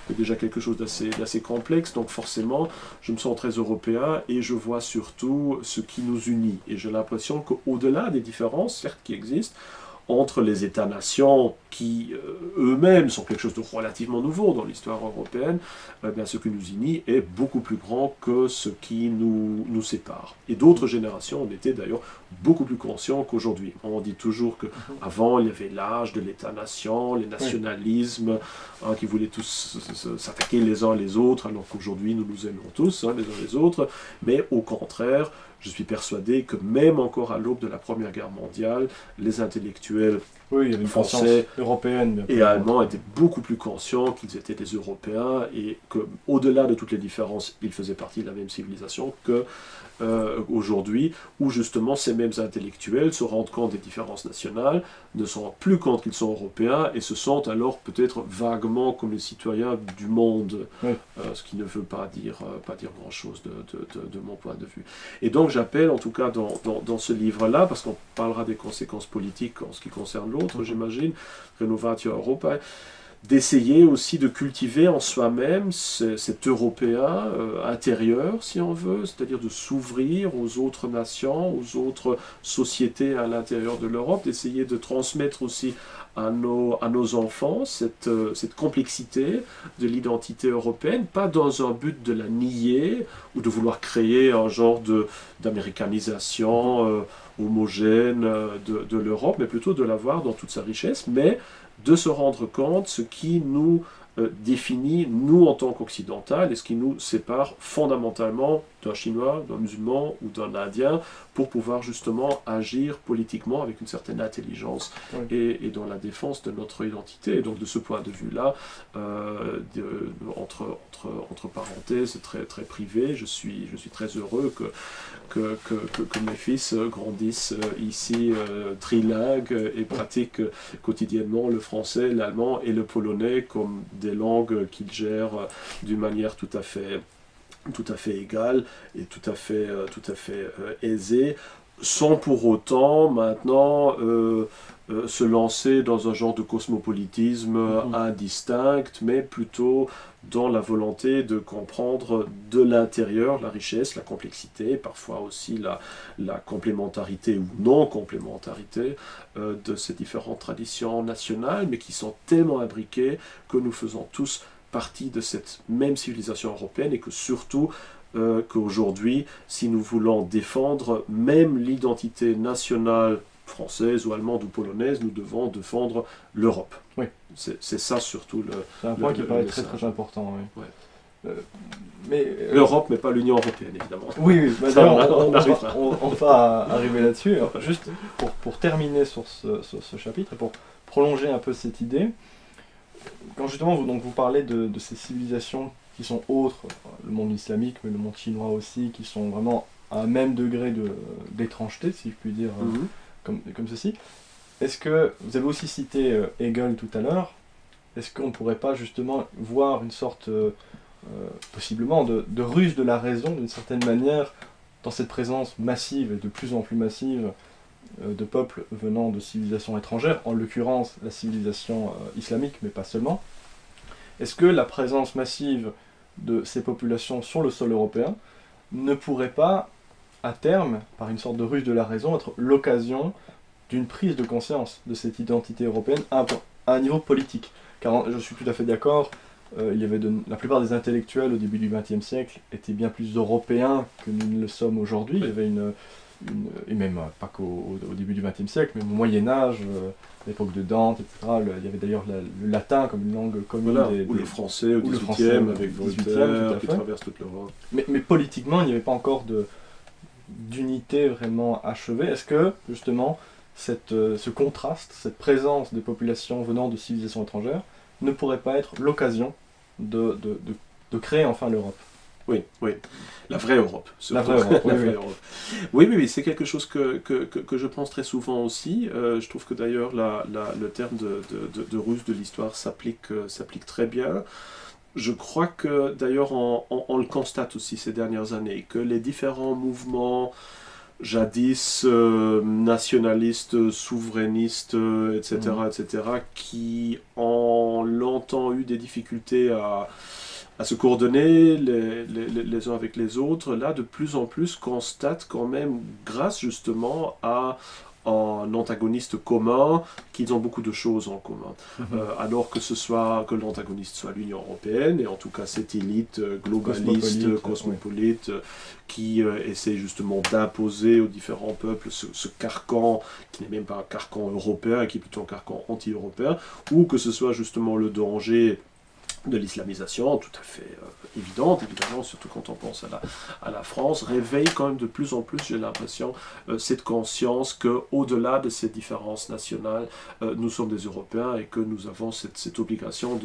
c'est déjà quelque chose d'assez complexe, donc forcément, je me sens très européen et je vois surtout ce qui nous unit. Et j'ai l'impression l'impression qu'au-delà des différences, certes qui existent, entre les États-nations qui eux-mêmes sont quelque chose de relativement nouveau dans l'histoire européenne, bien, ce qui nous unit est beaucoup plus grand que ce qui nous sépare. Et d'autres générations en étaient d'ailleurs beaucoup plus conscients qu'aujourd'hui. On dit toujours qu'avant il y avait l'âge de l'État-nation, les nationalismes, qui voulaient tous s'attaquer les uns les autres, alors qu'aujourd'hui nous nous aimons tous, les uns les autres, mais au contraire, je suis persuadé que même encore à l'aube de la Première Guerre mondiale, les intellectuels français européenne et allemands étaient beaucoup plus conscients qu'ils étaient des Européens et qu'au-delà de toutes les différences, ils faisaient partie de la même civilisation que aujourd'hui, où justement ces mêmes intellectuels se rendent compte des différences nationales, ne se rendent plus compte qu'ils sont Européens et se sentent alors peut-être vaguement comme les citoyens du monde, ce qui ne veut pas dire grand-chose de mon point de vue. Et donc j'appelle en tout cas dans ce livre-là, parce qu'on parlera des conséquences politiques en ce qui concerne l'autre, j'imagine, Renovatio Europae, d'essayer aussi de cultiver en soi-même cet Européen intérieur, si on veut, c'est-à-dire de s'ouvrir aux autres nations, aux autres sociétés à l'intérieur de l'Europe, d'essayer de transmettre aussi à nos enfants cette complexité de l'identité européenne, pas dans un but de la nier ou de vouloir créer un genre d'américanisation homogène de l'Europe, mais plutôt de la voir dans toute sa richesse, mais de se rendre compte ce qui nous définit, nous en tant qu'occidental, et ce qui nous sépare fondamentalement d'un Chinois, d'un musulman ou d'un Indien, pour pouvoir justement agir politiquement avec une certaine intelligence et dans la défense de notre identité. Et donc de ce point de vue-là, entre parenthèses, très, très privé, je suis très heureux que mes fils grandissent ici trilingues et pratiquent quotidiennement le français, l'allemand et le polonais comme des langues qu'ils gèrent d'une manière tout à fait égale et tout à fait aisée, sans pour autant maintenant se lancer dans un genre de cosmopolitisme indistinct, mais plutôt dans la volonté de comprendre de l'intérieur la richesse, la complexité, parfois aussi la complémentarité ou non-complémentarité de ces différentes traditions nationales, mais qui sont tellement imbriquées que nous faisons tous partie de cette même civilisation européenne et que surtout qu'aujourd'hui, si nous voulons défendre même l'identité nationale française ou allemande ou polonaise, nous devons défendre l'Europe. Oui. C'est ça surtout c'est un point qui paraît très très important. Oui. L'Europe, mais pas l'Union européenne, évidemment. Oui, on va arriver là-dessus. Juste pour terminer sur ce chapitre et pour prolonger un peu cette idée, quand justement vous parlez de ces civilisations qui sont autres, le monde islamique, mais le monde chinois aussi, qui sont vraiment à un même degré d'étrangeté, si je puis dire, comme ceci, est-ce que, vous avez aussi cité Hegel tout à l'heure, est-ce qu'on ne pourrait pas justement voir une sorte, possiblement, de ruse de la raison, d'une certaine manière, dans cette présence massive et de plus en plus massive de peuples venant de civilisations étrangères, en l'occurrence la civilisation islamique, mais pas seulement. Est-ce que la présence massive de ces populations sur le sol européen ne pourrait pas, à terme, par une sorte de ruse de la raison, être l'occasion d'une prise de conscience de cette identité européenne à un niveau politique? Car je suis tout à fait d'accord, la plupart des intellectuels au début du XXe siècle étaient bien plus européens que nous ne le sommes aujourd'hui. Il y avait et même pas qu'au début du XXe siècle, mais au Moyen-Âge, l'époque de Dante, etc. Il y avait d'ailleurs le latin comme une langue commune. Ou le français au XVIIIe, avec Voltaire, qui traverse toute l'Europe. Mais politiquement, il n'y avait pas encore d'unité vraiment achevée. Est-ce que, justement, ce contraste, cette présence des populations venant de civilisations étrangères, ne pourrait pas être l'occasion de créer enfin l'Europe? Oui, la vraie Europe. La vraie Europe, oui, c'est quelque chose que je pense très souvent aussi. Je trouve que d'ailleurs le terme de ruse de l'histoire s'applique très bien. Je crois que d'ailleurs on le constate aussi ces dernières années, que les différents mouvements jadis nationalistes, souverainistes, etc., qui ont longtemps eu des difficultés à se coordonner les uns avec les autres, là, de plus en plus constatent quand même, grâce justement à un antagoniste commun, qu'ils ont beaucoup de choses en commun. Alors que l'antagoniste soit l'Union européenne, et en tout cas cette élite globaliste, cosmopolite, qui essaie justement d'imposer aux différents peuples ce carcan, qui n'est même pas un carcan européen, qui est plutôt un carcan anti-européen, ou que ce soit justement le danger de l'islamisation, tout à fait évidente, évidemment, surtout quand on pense à la France, réveille quand même de plus en plus, j'ai l'impression, cette conscience qu'au-delà de ces différences nationales, nous sommes des Européens et que nous avons cette obligation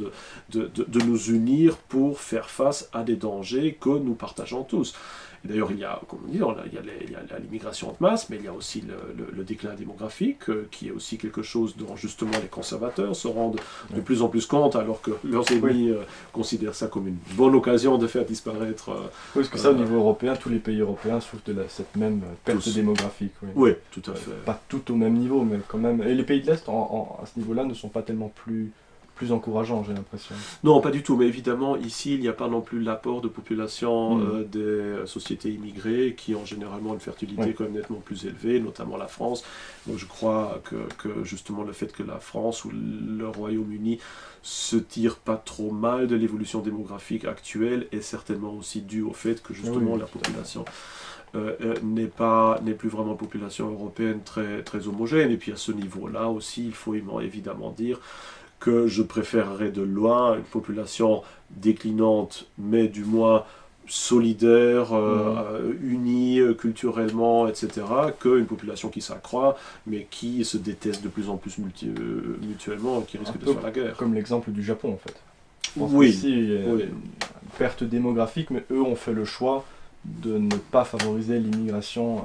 de nous unir pour faire face à des dangers que nous partageons tous. D'ailleurs, il y a, comme on dit, il y a l'immigration de masse, mais il y a aussi le déclin démographique, qui est aussi quelque chose dont justement les conservateurs se rendent de plus en plus compte, alors que leurs ennemis considèrent ça comme une bonne occasion de faire disparaître... oui, parce que ça, au niveau européen, tous les pays européens souffrent de cette même perte démographique. Oui, tout à fait. Pas tout au même niveau, mais quand même... Et les pays de l'Est, à ce niveau-là, ne sont pas tellement plus encourageant, j'ai l'impression. Non, pas du tout, mais évidemment, ici, il n'y a pas non plus l'apport de population des sociétés immigrées qui ont généralement une fertilité quand même nettement plus élevée, notamment la France. Donc je crois que justement le fait que la France ou le Royaume-Uni se tirent pas trop mal de l'évolution démographique actuelle est certainement aussi dû au fait que justement la population n'est plus vraiment une population européenne très homogène. Et puis à ce niveau-là aussi, il faut évidemment dire que je préférerais de loin une population déclinante, mais du moins solidaire, unie culturellement, etc., qu'une population qui s'accroît, mais qui se déteste de plus en plus mutuellement, qui risque de faire la guerre. Comme l'exemple du Japon, en fait. Je pense qu'ici, il y a une perte démographique, mais eux ont fait le choix de ne pas favoriser l'immigration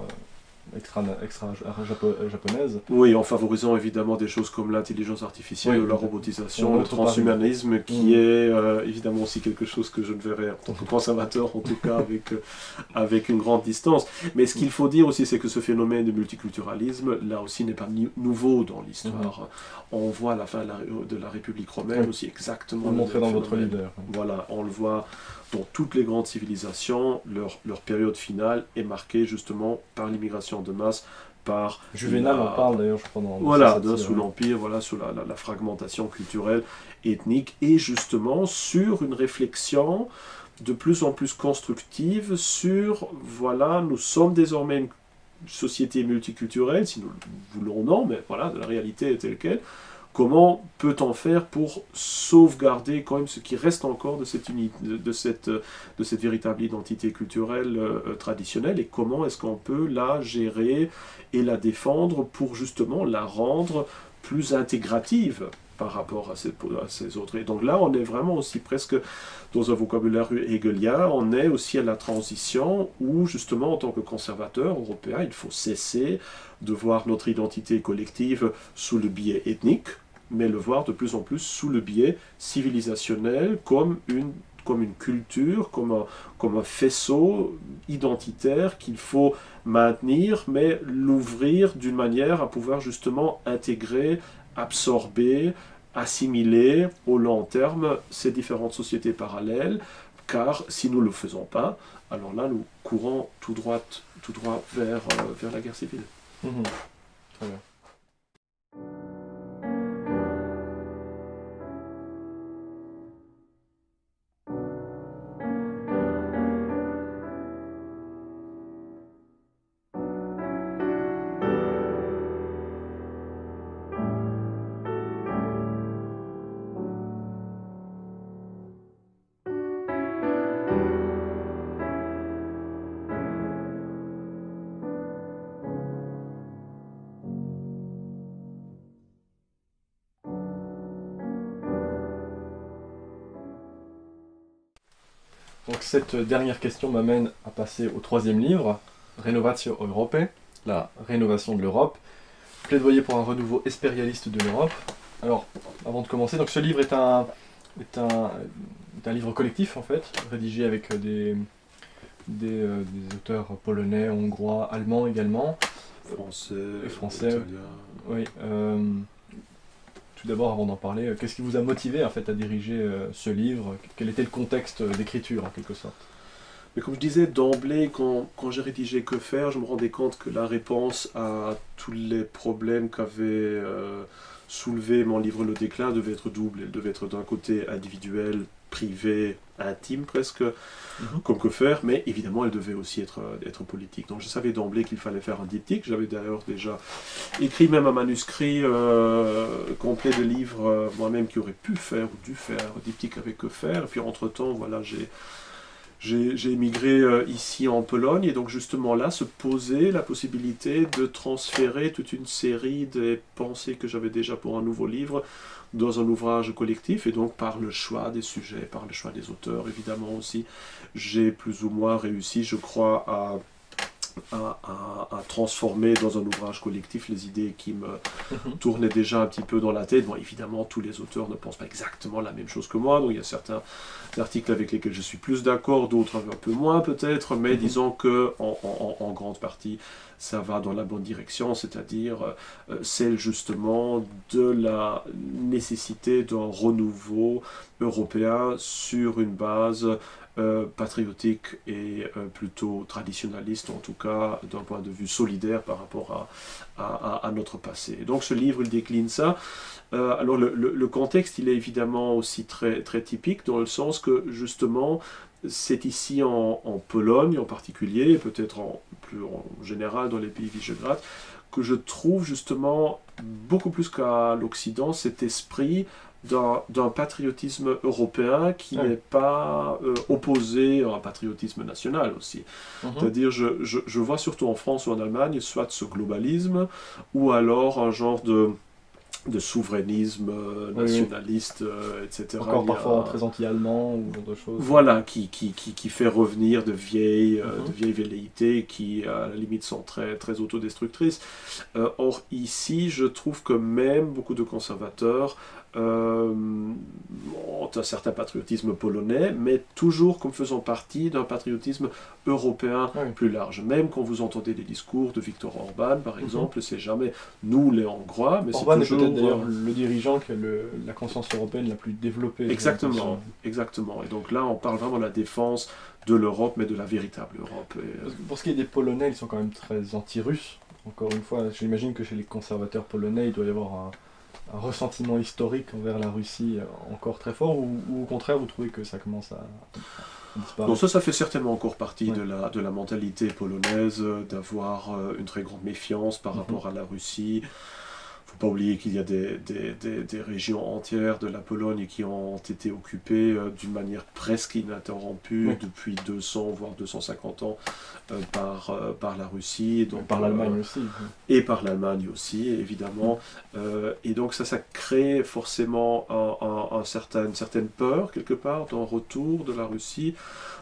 extra-japonaise. Oui, en favorisant évidemment des choses comme l'intelligence artificielle, la robotisation, le transhumanisme, qui est évidemment aussi quelque chose que je ne verrais en tant que conservateur, en tout cas avec une grande distance. Mais ce qu'il faut dire aussi, c'est que ce phénomène de multiculturalisme, là aussi, n'est pas nouveau dans l'histoire. On voit à la fin de la République romaine aussi exactement le montrez dans votre livre. Voilà, on le voit dans toutes les grandes civilisations, leur période finale est marquée justement par l'immigration de masse, par... Juvénal en parle d'ailleurs, je crois, dans... Voilà, sous l'Empire, voilà, sous la fragmentation culturelle, ethnique, et justement sur une réflexion de plus en plus constructive sur, voilà, nous sommes désormais une société multiculturelle, si nous le voulons ou non, mais voilà, la réalité est telle qu'elle. Comment peut-on faire pour sauvegarder quand même ce qui reste encore de cette véritable identité culturelle traditionnelle, et comment est-ce qu'on peut la gérer et la défendre pour justement la rendre plus intégrative par rapport à ces autres. Et donc là, on est vraiment aussi presque dans un vocabulaire hegelien, on est aussi à la transition où justement en tant que conservateur européen, il faut cesser de voir notre identité collective sous le biais ethnique, mais le voir de plus en plus sous le biais civilisationnel, comme une culture, comme un faisceau identitaire qu'il faut maintenir, mais l'ouvrir d'une manière à pouvoir justement intégrer, absorber, assimiler au long terme ces différentes sociétés parallèles, car si nous ne le faisons pas, alors là nous courons tout droit vers la guerre civile. Très bien. Donc cette dernière question m'amène à passer au troisième livre, Renovatio Europae, la rénovation de l'Europe, plaidoyer pour un renouveau espérialiste de l'Europe. Alors, avant de commencer, donc ce livre est un livre collectif en fait, rédigé avec des auteurs polonais, hongrois, allemands également, français, italien. Oui, tout d'abord, avant d'en parler, qu'est-ce qui vous a motivé en fait à diriger ce livre? Quel était le contexte d'écriture en quelque sorte? Mais comme je disais d'emblée, quand j'ai rédigé Que faire, je me rendais compte que la réponse à tous les problèmes qu'avait soulevé mon livre Le Déclin devait être double. Elle devait être d'un côté individuel, privé, intime presque, comme Que faire, mais évidemment elle devait aussi être politique. Donc je savais d'emblée qu'il fallait faire un diptyque. J'avais d'ailleurs déjà écrit même un manuscrit complet de livres moi-même qui aurait pu faire ou dû faire un diptyque avec Que faire. Et puis entre-temps, voilà, j'ai émigré ici en Pologne, et donc justement là se posait la possibilité de transférer toute une série des pensées que j'avais déjà pour un nouveau livre dans un ouvrage collectif, et donc par le choix des sujets, par le choix des auteurs évidemment aussi, j'ai plus ou moins réussi, je crois, à transformer dans un ouvrage collectif les idées qui me tournaient déjà un petit peu dans la tête. Bon, évidemment, tous les auteurs ne pensent pas exactement la même chose que moi, donc il y a certains articles avec lesquels je suis plus d'accord, d'autres un peu moins peut-être, mais disons que en grande partie, ça va dans la bonne direction, c'est-à-dire celle justement de la nécessité d'un renouveau européen sur une base patriotique et plutôt traditionnaliste, en tout cas d'un point de vue solidaire par rapport à notre passé. Et donc ce livre, il décline ça. Alors le contexte, il est évidemment aussi très, très typique, dans le sens que justement, c'est ici en Pologne en particulier, et peut-être plus en général dans les pays Visegrad, que je trouve justement beaucoup plus qu'à l'Occident cet esprit d'un patriotisme européen qui n'est pas opposé à un patriotisme national aussi. C'est-à-dire, je vois surtout en France ou en Allemagne, soit ce globalisme, ou alors un genre de souverainisme nationaliste, etc. Encore parfois très anti-allemand ou genre de choses. Voilà, qui fait revenir de vieilles velléités qui, à la limite, sont très, très autodestructrices. Or, ici, je trouve que même beaucoup de conservateurs ont un certain patriotisme polonais, mais toujours comme faisant partie d'un patriotisme européen plus large. Même quand vous entendez des discours de Viktor Orban, par exemple, c'est jamais nous les Hongrois, mais c'est toujours... Orban est peut-être d'ailleurs le dirigeant qui a la conscience européenne la plus développée. Exactement, exactement. Et donc là, on parle vraiment de la défense de l'Europe, mais de la véritable Europe. Pour ce qui est des Polonais, ils sont quand même très anti-russes. Encore une fois, j'imagine que chez les conservateurs polonais, il doit y avoir un ressentiment historique envers la Russie encore très fort, ou au contraire vous trouvez que ça commence à disparaître? Non, ça fait certainement encore partie de la mentalité polonaise, d'avoir une très grande méfiance par rapport à la Russie. Il ne faut pas oublier qu'il y a des régions entières de la Pologne qui ont été occupées d'une manière presque ininterrompue depuis 200 voire 250 ans par la Russie. Donc, par l'Allemagne aussi. Et par l'Allemagne aussi, évidemment. Et donc ça crée forcément une certaine peur, quelque part, d'un retour de la Russie.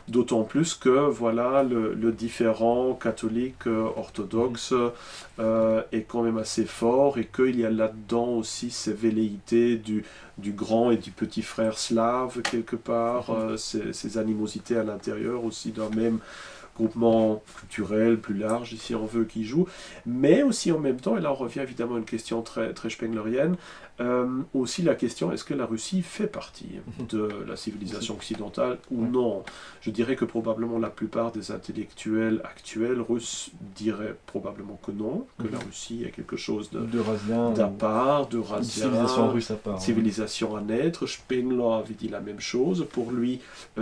D'autant plus que voilà, le différend catholique orthodoxe est quand même assez fort, et qu'il y a là-dedans aussi ces velléités du grand et du petit frère slave, quelque part, ces animosités à l'intérieur aussi d'un même groupement culturel plus large, si on veut, qui joue, mais aussi en même temps, et là on revient évidemment à une question très, très spenglerienne, aussi la question, est-ce que la Russie fait partie de la civilisation occidentale ou non? Je dirais que probablement la plupart des intellectuels actuels russes diraient probablement que non, que la Russie est quelque chose d'à part, d'eurasien, civilisation russe à part. Civilisation à naître. Spengler avait dit la même chose. Pour lui,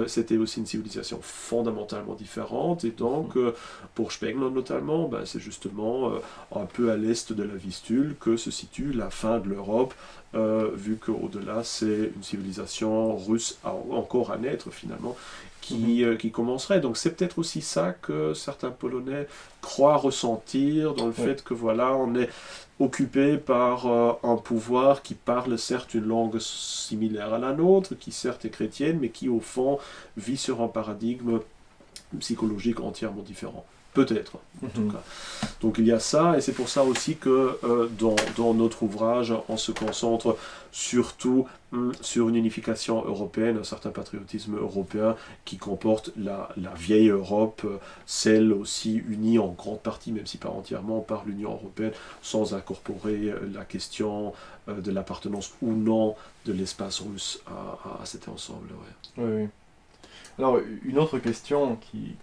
c'était aussi une civilisation fondamentalement différente, et donc pour Spengler notamment, c'est justement un peu à l'est de la Vistule que se situe la fin de l'Europe, vu qu'au-delà c'est une civilisation russe encore à naître finalement, qui commencerait. Donc c'est peut-être aussi ça que certains Polonais croient ressentir, dans le fait que voilà, on est occupé par un pouvoir qui parle certes une langue similaire à la nôtre, qui certes est chrétienne, mais qui au fond vit sur un paradigme psychologique entièrement différent. Peut-être, en tout cas. Donc il y a ça, et c'est pour ça aussi que dans notre ouvrage, on se concentre surtout sur une unification européenne, un certain patriotisme européen qui comporte la vieille Europe, celle aussi unie en grande partie, même si pas entièrement, par l'Union européenne, sans incorporer la question de l'appartenance ou non de l'espace russe à cet ensemble. Ouais. Oui, oui. Alors, une autre question qui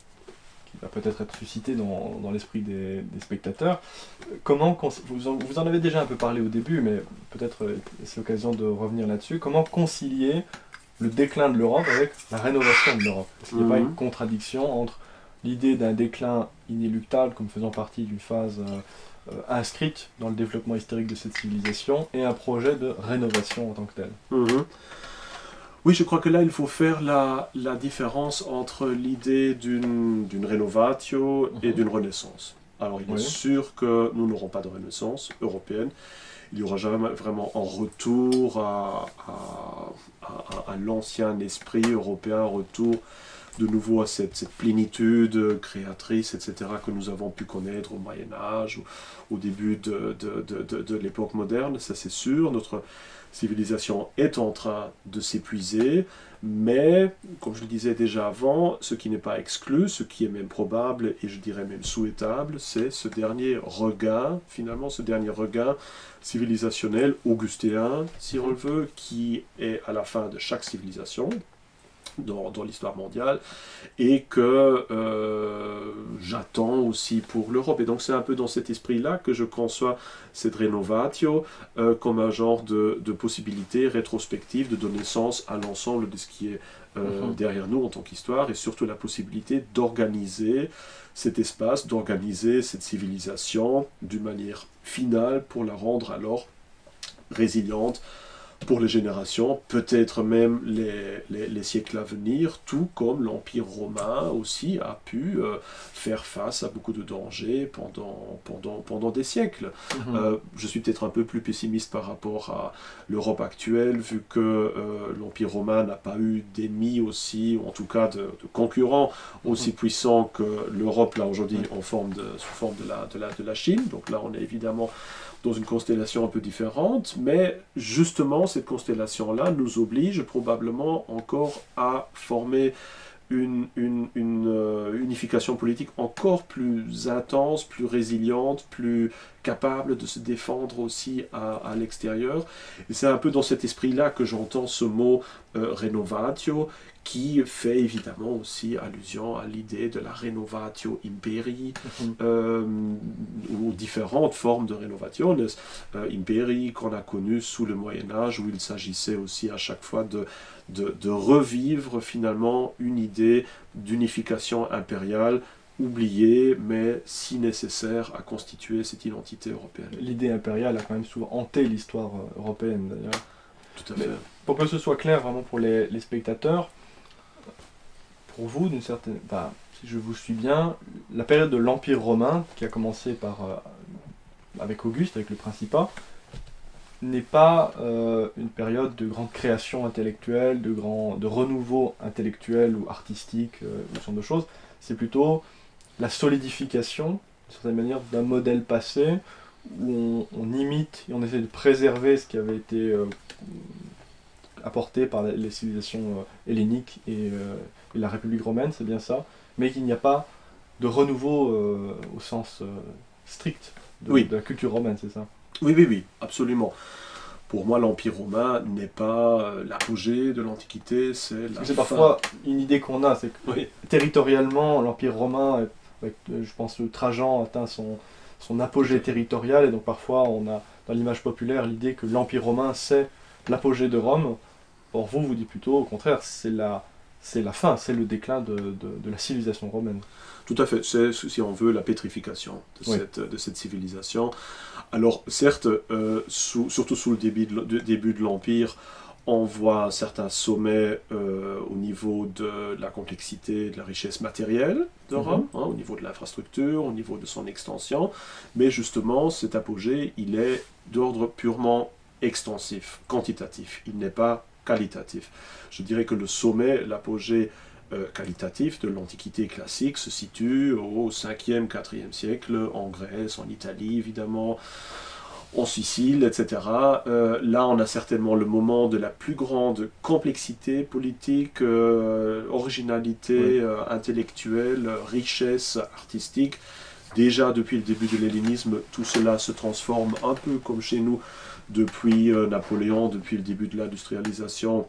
va peut-être être suscitée dans l'esprit des spectateurs, vous en avez déjà un peu parlé au début, mais peut-être c'est l'occasion de revenir là-dessus, comment concilier le déclin de l'Europe avec la rénovation de l'Europe? Est-ce qu'il n'y a pas une contradiction entre l'idée d'un déclin inéluctable comme faisant partie d'une phase inscrite dans le développement historique de cette civilisation et un projet de rénovation en tant que tel? Oui, je crois que là, il faut faire la différence entre l'idée d'une rénovatio et d'une renaissance. Alors, il est sûr que nous n'aurons pas de renaissance européenne. Il n'y aura jamais vraiment un retour à l'ancien esprit européen, un retour de nouveau à cette plénitude créatrice, etc., que nous avons pu connaître au Moyen-Âge, au début de l'époque moderne, ça c'est sûr. Notre civilisation est en train de s'épuiser, mais, comme je le disais déjà avant, ce qui n'est pas exclu, ce qui est même probable, et je dirais même souhaitable, c'est ce dernier regain, finalement, ce dernier regain civilisationnel, augustéen, si on le veut, qui est à la fin de chaque civilisation, dans l'histoire mondiale, et que j'attends aussi pour l'Europe. Et donc c'est un peu dans cet esprit-là que je conçois cette rénovatio comme un genre de possibilité rétrospective de donner sens à l'ensemble de ce qui est derrière nous en tant qu'histoire, et surtout la possibilité d'organiser cet espace, d'organiser cette civilisation d'une manière finale pour la rendre alors résiliente pour les générations, peut-être même les siècles à venir, tout comme l'Empire romain aussi a pu faire face à beaucoup de dangers pendant des siècles. Je suis peut-être un peu plus pessimiste par rapport à l'Europe actuelle, vu que l'Empire romain n'a pas eu d'ennemis aussi, ou en tout cas de concurrents aussi puissants que l'Europe là aujourd'hui sous forme de la Chine. Donc là on est évidemment dans une constellation un peu différente, mais justement cette constellation-là nous oblige probablement encore à former une unification politique encore plus intense, plus résiliente, plus capable de se défendre aussi à l'extérieur. Et c'est un peu dans cet esprit-là que j'entends ce mot renovatio, qui fait évidemment aussi allusion à l'idée de la renovatio imperii, ou différentes formes de renovatio. Imperii qu'on a connu sous le Moyen-Âge, où il s'agissait aussi à chaque fois de revivre finalement une idée d'unification impériale, oubliée, mais si nécessaire à constituer cette identité européenne. L'idée impériale a quand même souvent hanté l'histoire européenne d'ailleurs. Tout à fait. Mais pour que ce soit clair vraiment pour les spectateurs, pour vous, d'une certaine, enfin, si je vous suis bien, la période de l'Empire romain, qui a commencé avec Auguste, avec le Principat, n'est pas une période de grande création intellectuelle, de renouveau intellectuel ou artistique, ou ce genre de choses. C'est plutôt la solidification, d'une certaine manière, d'un modèle passé, où on imite et on essaie de préserver ce qui avait été apporté par les civilisations helléniques et la République romaine, c'est bien ça, mais qu'il n'y a pas de renouveau au sens strict de la culture romaine, c'est ça? Oui, absolument. Pour moi, l'Empire romain n'est pas l'apogée de l'Antiquité, c'est la fin. C'est parfois une idée qu'on a, c'est que territorialement, l'Empire romain, avec, je pense, Trajan atteint son apogée territorial, et donc parfois on a dans l'image populaire l'idée que l'Empire romain c'est l'apogée de Rome. Or vous dites plutôt au contraire, c'est la fin, c'est le déclin de la civilisation romaine. Tout à fait, c'est, si on veut, la pétrification de cette civilisation. Alors certes, surtout sous le début de l'Empire, on voit certains sommets au niveau de la complexité, de la richesse matérielle de Rome, au niveau de l'infrastructure, au niveau de son extension, mais justement cet apogée, il est d'ordre purement extensif, quantitatif, il n'est pas qualitatif. Je dirais que le sommet, l'apogée qualitatif de l'Antiquité classique se situe au 5e, 4e siècle, en Grèce, en Italie évidemment, en Sicile, etc. Là, on a certainement le moment de la plus grande complexité politique, originalité intellectuelle, richesse artistique. Déjà, depuis le début de l'hellénisme, tout cela se transforme un peu comme chez nous depuis Napoléon, depuis le début de l'industrialisation,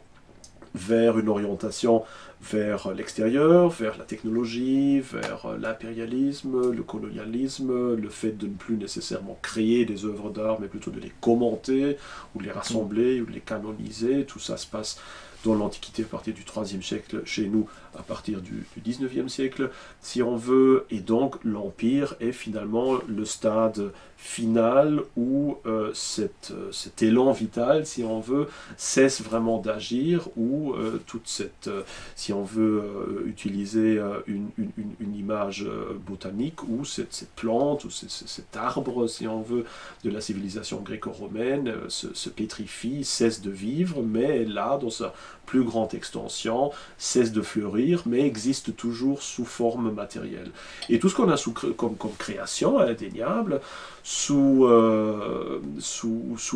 vers une orientation vers l'extérieur, vers la technologie, vers l'impérialisme, le colonialisme, le fait de ne plus nécessairement créer des œuvres d'art, mais plutôt de les commenter, ou de les rassembler, ou de les canoniser. Tout ça se passe dans l'Antiquité à partir du IIIe siècle, chez nous à partir du XIXe siècle, si on veut, et donc l'Empire est finalement le stade final où cet élan vital, si on veut, cesse vraiment d'agir, où toute cette, si on veut utiliser une image botanique, où cette plante, ou cet arbre, si on veut, de la civilisation gréco-romaine se pétrifie, cesse de vivre, mais là, dans sa plus grande extension, cesse de fleurir, mais existe toujours sous forme matérielle. Et tout ce qu'on a comme création indéniable sous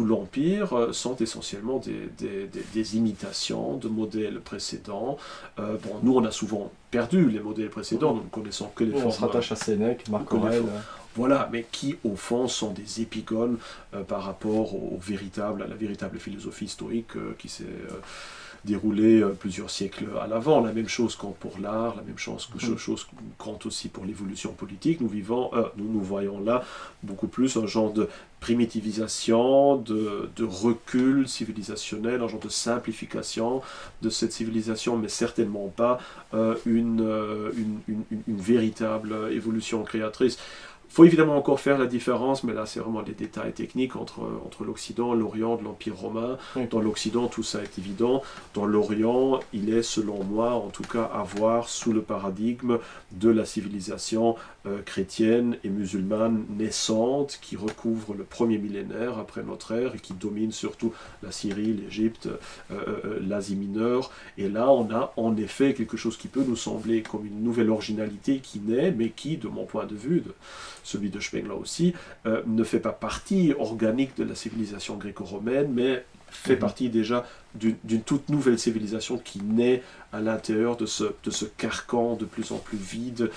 l'Empire sont essentiellement des imitations de modèles précédents. Bon, nous, on a souvent perdu les modèles précédents, nous ne connaissons que les formes. On se rattache à Sénèque, Marc Aurèle. Voilà, mais qui au fond sont des épigones par rapport à la véritable philosophie stoïque qui s'est déroulée plusieurs siècles à l'avant. La même chose compte pour l'art, la même chose compte aussi pour l'évolution politique. Nous voyons là beaucoup plus un genre de primitivisation, de recul civilisationnel, un genre de simplification de cette civilisation, mais certainement pas une véritable évolution créatrice. Il faut évidemment encore faire la différence, mais là c'est vraiment des détails techniques entre l'Occident, l'Orient, de l'Empire romain. Oui. Dans l'Occident, tout ça est évident. Dans l'Orient, il est, selon moi, en tout cas, à voir sous le paradigme de la civilisation chrétienne et musulmane naissante, qui recouvre le premier millénaire après notre ère et qui domine surtout la Syrie, l'Égypte, l'Asie mineure. Et là, on a en effet quelque chose qui peut nous sembler comme une nouvelle originalité qui naît, mais qui, de mon point de vue, celui de Spengler aussi, ne fait pas partie organique de la civilisation gréco-romaine, mais fait partie déjà d'une toute nouvelle civilisation qui naît à l'intérieur de ce carcan de plus en plus vide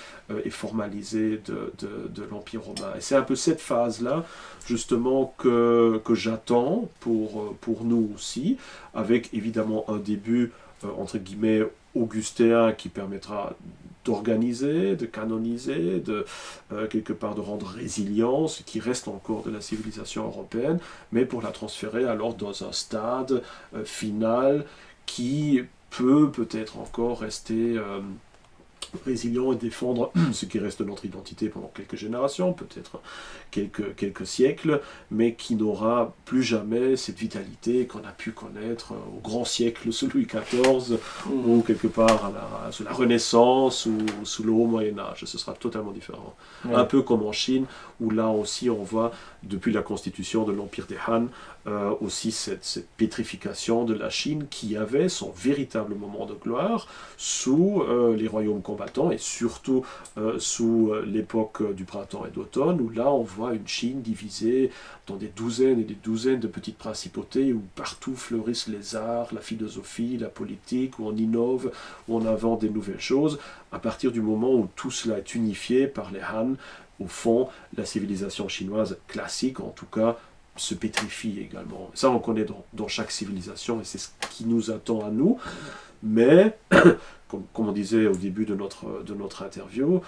et formalisé de l'Empire romain. Et c'est un peu cette phase-là, justement, que j'attends pour nous aussi, avec évidemment un début, entre guillemets, augustéen qui permettra d'organiser, de canoniser, quelque part de rendre résilient ce qui reste encore de la civilisation européenne, mais pour la transférer alors dans un stade final qui peut-être encore rester résilient et défendre ce qui reste de notre identité pendant quelques générations, peut-être quelques siècles, mais qui n'aura plus jamais cette vitalité qu'on a pu connaître au grand siècle sous Louis XIV, ou quelque part sous la Renaissance, ou sous le Haut Moyen-Âge. Ce sera totalement différent. Ouais. Un peu comme en Chine, où là aussi on voit, depuis la constitution de l'Empire des Han, aussi cette pétrification de la Chine qui avait son véritable moment de gloire sous les royaumes combattants et surtout sous l'époque du printemps et d'automne, où là on voit une Chine divisée dans des douzaines et des douzaines de petites principautés où partout fleurissent les arts, la philosophie, la politique, où on innove, où on invente des nouvelles choses. À partir du moment où tout cela est unifié par les Han, au fond, la civilisation chinoise classique, en tout cas, se pétrifie également. Ça, on connaît dans chaque civilisation, et c'est ce qui nous attend à nous. Mais, comme on disait au début de notre interview,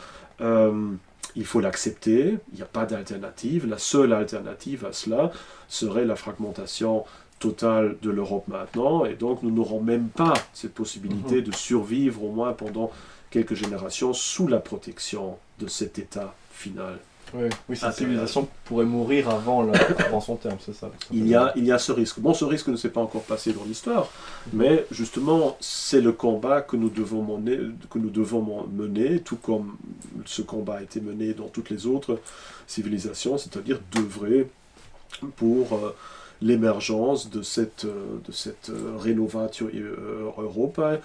il faut l'accepter, il n'y a pas d'alternative. La seule alternative à cela serait la fragmentation totale de l'Europe maintenant, et donc nous n'aurons même pas cette possibilité de survivre au moins pendant quelques générations sous la protection de cet état final. Oui, cette civilisation pourrait mourir avant son terme, c'est ça. Il y a ce risque. Bon, ce risque ne s'est pas encore passé dans l'histoire, mais justement, c'est le combat que nous devons mener, tout comme ce combat a été mené dans toutes les autres civilisations, c'est-à-dire d'œuvrer pour l'émergence de cette Renovatio Europae.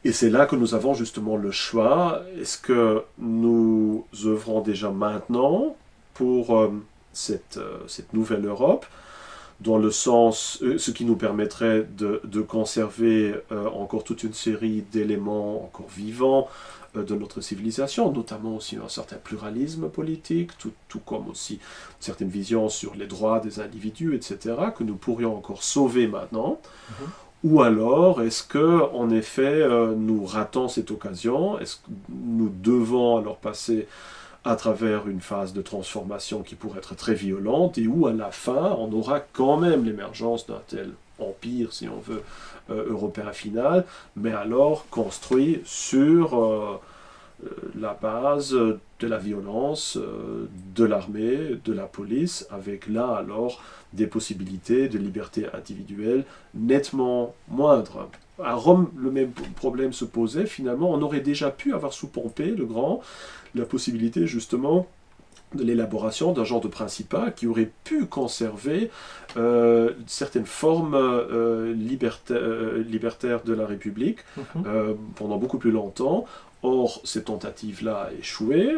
Et c'est là que nous avons justement le choix. Est-ce que nous œuvrons déjà maintenant pour cette nouvelle Europe, dans le sens, ce qui nous permettrait de conserver encore toute une série d'éléments encore vivants de notre civilisation, notamment aussi un certain pluralisme politique, tout comme aussi certaines visions sur les droits des individus, etc., que nous pourrions encore sauver maintenant. Ou alors, est-ce que, en effet, nous ratons cette occasion? Est-ce que nous devons alors passer à travers une phase de transformation qui pourrait être très violente, et où, à la fin, on aura quand même l'émergence d'un tel empire, si on veut, européen final, mais alors construit sur la base de la violence, de l'armée, de la police, avec là alors des possibilités de liberté individuelle nettement moindres. À Rome, le même problème se posait, finalement, on aurait déjà pu avoir sous Pompée le Grand la possibilité justement de l'élaboration d'un genre de principat qui aurait pu conserver certaines formes libertaires de la République pendant beaucoup plus longtemps. Or, ces tentatives-là a échoué,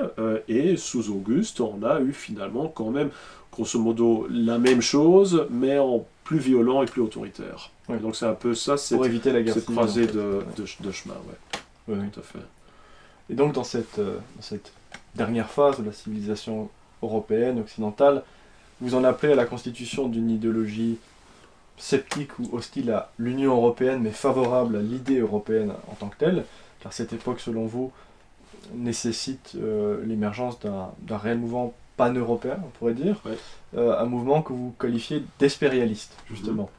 et sous Auguste, on a eu finalement quand même, grosso modo, la même chose, mais en plus violent et plus autoritaire. Ouais. Donc c'est un peu ça, pour éviter la guerre cette civile, croisée en fait. de chemin. Ouais. Oui. Tout à fait. Et donc dans cette dernière phase de la civilisation européenne, occidentale, vous en appelez à la constitution d'une idéologie sceptique ou hostile à l'Union européenne, mais favorable à l'idée européenne en tant que telle, car cette époque, selon vous, nécessite l'émergence d'un réel mouvement pan-européen, on pourrait dire, un mouvement que vous qualifiez d'espérialiste, justement.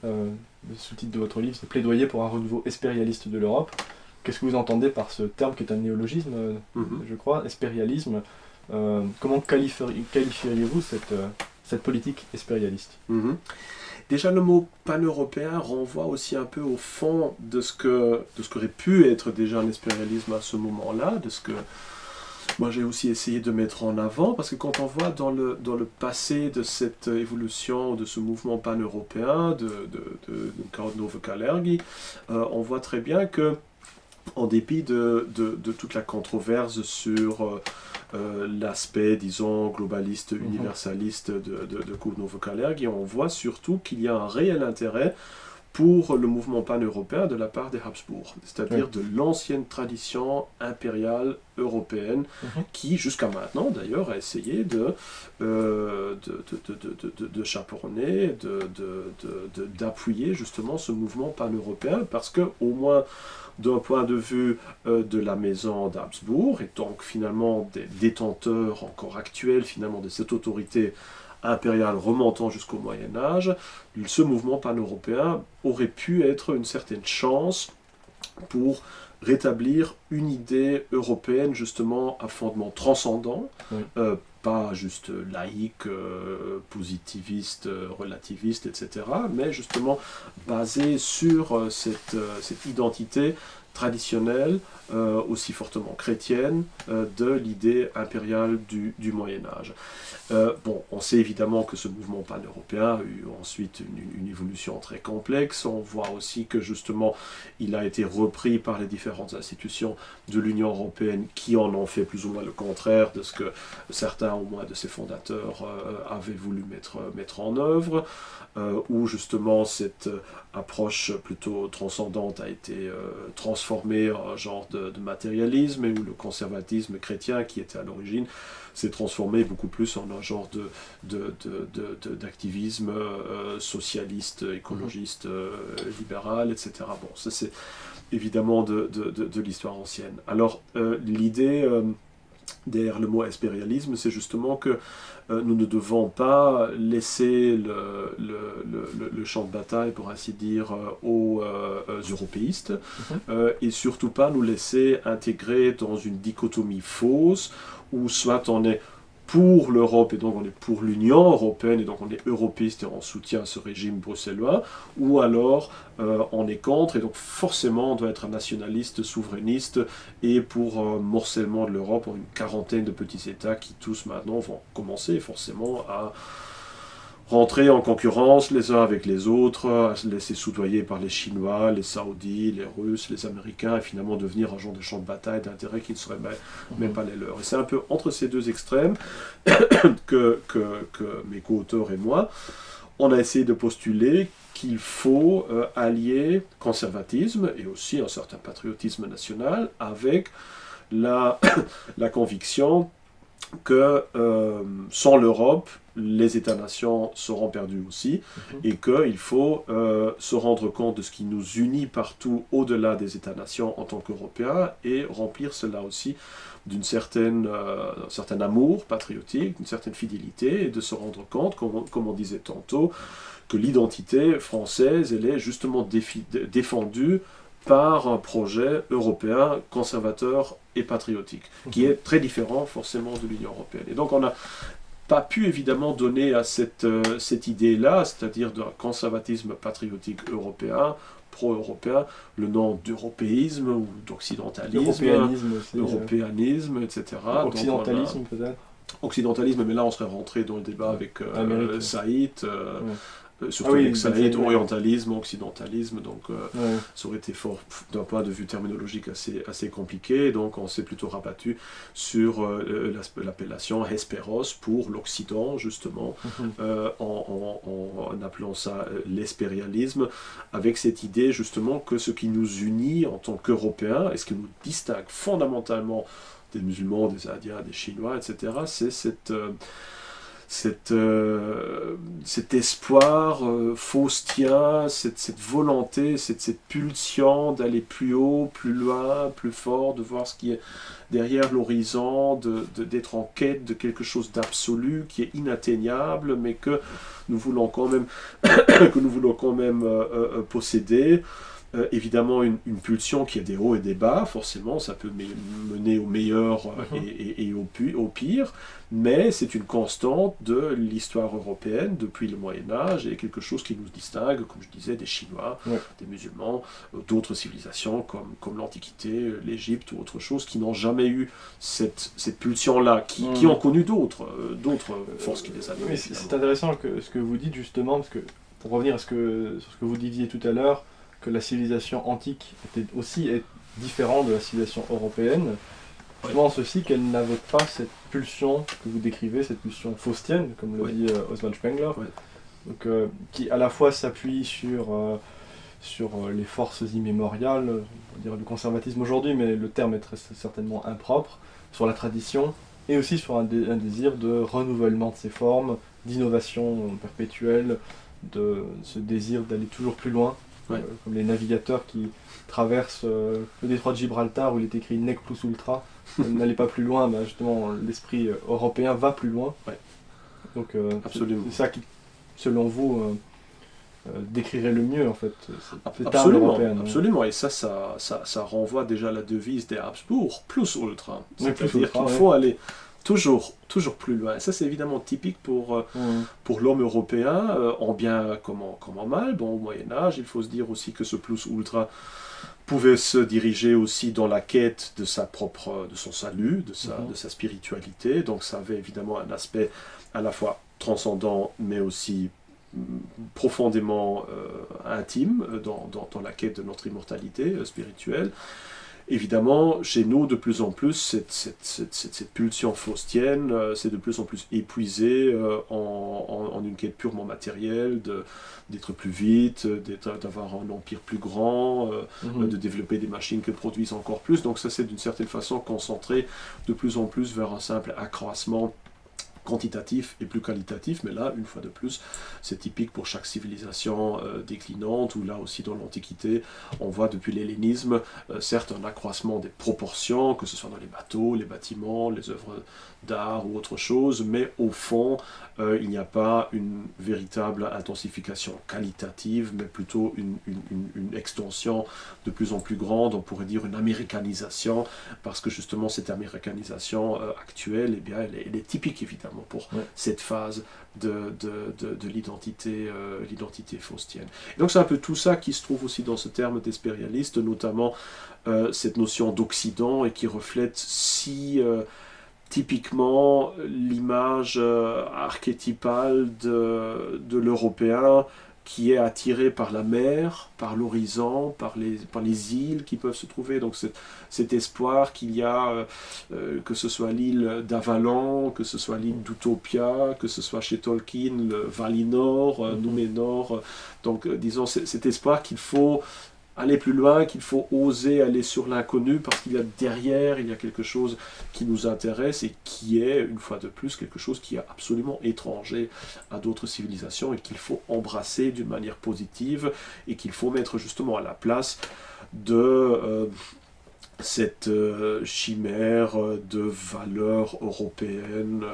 Le sous-titre de votre livre, c'est Plaidoyer pour un renouveau espérialiste de l'Europe. Qu'est-ce que vous entendez par ce terme qui est un néologisme, je crois, espérialisme? Comment qualifieriez-vous cette politique espérialiste? Déjà, le mot pan-européen renvoie aussi un peu au fond de ce qu'aurait pu être déjà un espérialisme à ce moment-là, de ce que moi j'ai aussi essayé de mettre en avant, parce que quand on voit dans le passé de cette évolution, de ce mouvement pan-européen, de Cardinove Kalergi, on voit très bien que, en dépit de toute la controverse sur l'aspect, disons, globaliste, universaliste de Cardinove Kalergi, on voit surtout qu'il y a un réel intérêt pour le mouvement pan-européen de la part des Habsbourg, c'est-à-dire de l'ancienne tradition impériale européenne qui, jusqu'à maintenant d'ailleurs, a essayé de chaperonner, d'appuyer justement ce mouvement pan-européen, parce que, au moins d'un point de vue de la maison d'Habsbourg, et donc finalement des détenteurs encore actuels finalement de cette autorité impériale remontant jusqu'au Moyen-Âge, ce mouvement pan-européen aurait pu être une certaine chance pour rétablir une idée européenne justement à fondement transcendant, pas juste laïque, positiviste, relativiste, etc., mais justement basé sur cette identité traditionnelle, aussi fortement chrétienne, de l'idée impériale du Moyen-Âge. Bon, on sait évidemment que ce mouvement pan-européen a eu ensuite une évolution très complexe. On voit aussi que justement il a été repris par les différentes institutions de l'Union européenne qui en ont fait plus ou moins le contraire de ce que certains, au moins de ses fondateurs, avaient voulu mettre en œuvre, où justement cette approche plutôt transcendante a été transformée en un genre de matérialisme, et où le conservatisme chrétien qui était à l'origine s'est transformé beaucoup plus en un genre d'activisme socialiste, écologiste, libéral, etc. Bon, ça c'est évidemment de l'histoire ancienne. Alors l'idée derrière le mot impérialisme, c'est justement que nous ne devons pas laisser le champ de bataille, pour ainsi dire, aux européistes, et surtout pas nous laisser intégrer dans une dichotomie fausse, où soit on est pour l'Europe, et donc on est pour l'Union européenne, et donc on est européiste et on soutient ce régime bruxellois, ou alors on est contre, et donc forcément on doit être un nationaliste, souverainiste, et pour un morcellement de l'Europe, une quarantaine de petits États qui tous maintenant vont commencer forcément à rentrer en concurrence les uns avec les autres, à se laisser soudoyer par les Chinois, les Saoudis, les Russes, les Américains, et finalement devenir un genre de champ de bataille d'intérêts qui ne seraient même pas les leurs. Et c'est un peu entre ces deux extrêmes que mes co-auteurs et moi, on a essayé de postuler qu'il faut allier conservatisme et aussi un certain patriotisme national avec la conviction que sans l'Europe, les États-nations seront perdus aussi, et qu'il faut se rendre compte de ce qui nous unit partout au-delà des États-nations en tant qu'Européens, et remplir cela aussi d'un certain amour patriotique, d'une certaine fidélité, et de se rendre compte, comme on disait tantôt, que l'identité française, elle est justement défendue par un projet européen conservateur et patriotique, qui est très différent forcément de l'Union européenne. Et donc on n'a pas pu évidemment donner à cette idée-là, c'est-à-dire d'un conservatisme patriotique européen, pro-européen, le nom d'européisme ou d'occidentalisme, européanisme, etc. Occidentalisme peut-être. Occidentalisme, mais là on serait rentré dans le débat avec Saïd, surtout oui, avec Saïd, orientalisme, occidentalisme, donc ça aurait été fort d'un point de vue terminologique assez compliqué, donc on s'est plutôt rabattu sur l'appellation Hesperos pour l'Occident, justement, en appelant ça l'espérialisme, avec cette idée justement que ce qui nous unit en tant qu'Européens, et ce qui nous distingue fondamentalement des musulmans, des Indiens, des Chinois, etc., c'est cet espoir faustien, cette volonté, cette pulsion d'aller plus haut, plus loin, plus fort, de voir ce qui est derrière l'horizon, d'être en quête de quelque chose d'absolu qui est inatteignable, mais que nous voulons quand même, posséder. Évidemment une pulsion qui a des hauts et des bas, forcément, ça peut mener au meilleur et au pire, mais c'est une constante de l'histoire européenne depuis le Moyen-Âge, et quelque chose qui nous distingue, comme je disais, des Chinois, des musulmans, d'autres civilisations comme l'Antiquité, l'Égypte ou autre chose, qui n'ont jamais eu cette pulsion-là, qui ont connu d'autres forces qui les avaient. C'est intéressant ce que vous dites justement, parce que pour revenir sur ce que vous disiez tout à l'heure, que la civilisation antique était aussi différente de la civilisation européenne, je pense aussi qu'elle n'avait pas cette pulsion que vous décrivez, cette pulsion faustienne, comme le dit Oswald Spengler, donc, qui à la fois s'appuie sur les forces immémoriales, on va dire le conservatisme aujourd'hui, mais le terme est très certainement impropre, sur la tradition, et aussi sur un désir de renouvellement de ces formes, d'innovation perpétuelle, de ce désir d'aller toujours plus loin. Comme les navigateurs qui traversent le détroit de Gibraltar où il est écrit Nec plus ultra, n'allez pas plus loin, justement l'esprit européen va plus loin. Donc c'est ça qui, selon vous, décrirait le mieux en fait cette arme européenne. Absolument, et ça renvoie déjà à la devise des Habsbourg, plus ultra. C'est-à-dire qu'il faut aller toujours plus loin. Ça, c'est évidemment typique pour l'homme européen, en bien comme en mal. Bon, au Moyen-Âge, il faut se dire aussi que ce plus ultra pouvait se diriger aussi dans la quête de son salut, de sa spiritualité. Donc, ça avait évidemment un aspect à la fois transcendant, mais aussi profondément intime dans la quête de notre immortalité spirituelle. Évidemment, chez nous, de plus en plus, cette pulsion faustienne, c'est de plus en plus épuisé en une quête purement matérielle, d'être plus vite, d'avoir un empire plus grand, de développer des machines qui produisent encore plus. Donc ça, c'est d'une certaine façon concentré de plus en plus vers un simple accroissement quantitatif et plus qualitatif, mais là, une fois de plus, c'est typique pour chaque civilisation déclinante, ou là aussi dans l'Antiquité, on voit depuis l'hellénisme, certes un accroissement des proportions, que ce soit dans les bateaux, les bâtiments, les œuvres d'art ou autre chose, mais au fond, il n'y a pas une véritable intensification qualitative, mais plutôt une extension de plus en plus grande, on pourrait dire une américanisation, parce que justement cette américanisation actuelle, eh bien, elle est typique évidemment pour cette phase de l'identité faustienne. Et donc c'est un peu tout ça qui se trouve aussi dans ce terme d'espérialiste, notamment cette notion d'Occident, et qui reflète si typiquement l'image archétypale de l'Européen qui est attiré par la mer, par l'horizon, par les îles qui peuvent se trouver. Donc cet espoir qu'il y a, que ce soit l'île d'Avalon, que ce soit l'île d'Utopia, que ce soit chez Tolkien, le Valinor, Númenor. Donc disons cet espoir qu'il faut aller plus loin, qu'il faut oser aller sur l'inconnu parce qu'il y a derrière, il y a quelque chose qui nous intéresse et qui est, une fois de plus, quelque chose qui est absolument étranger à d'autres civilisations et qu'il faut embrasser d'une manière positive et qu'il faut mettre justement à la place de cette chimère de valeurs européennes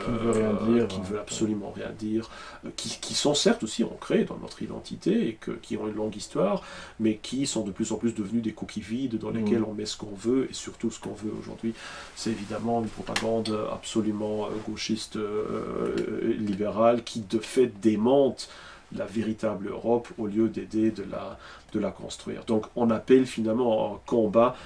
qui ne veulent absolument rien dire, qui sont certes aussi ancrées dans notre identité et qui ont une longue histoire, mais qui sont de plus en plus devenues des coquilles vides dans lesquelles on met ce qu'on veut, et surtout ce qu'on veut aujourd'hui. C'est évidemment une propagande absolument gauchiste, libérale, qui de fait démente la véritable Europe au lieu d'aider de la construire. Donc on appelle finalement un combat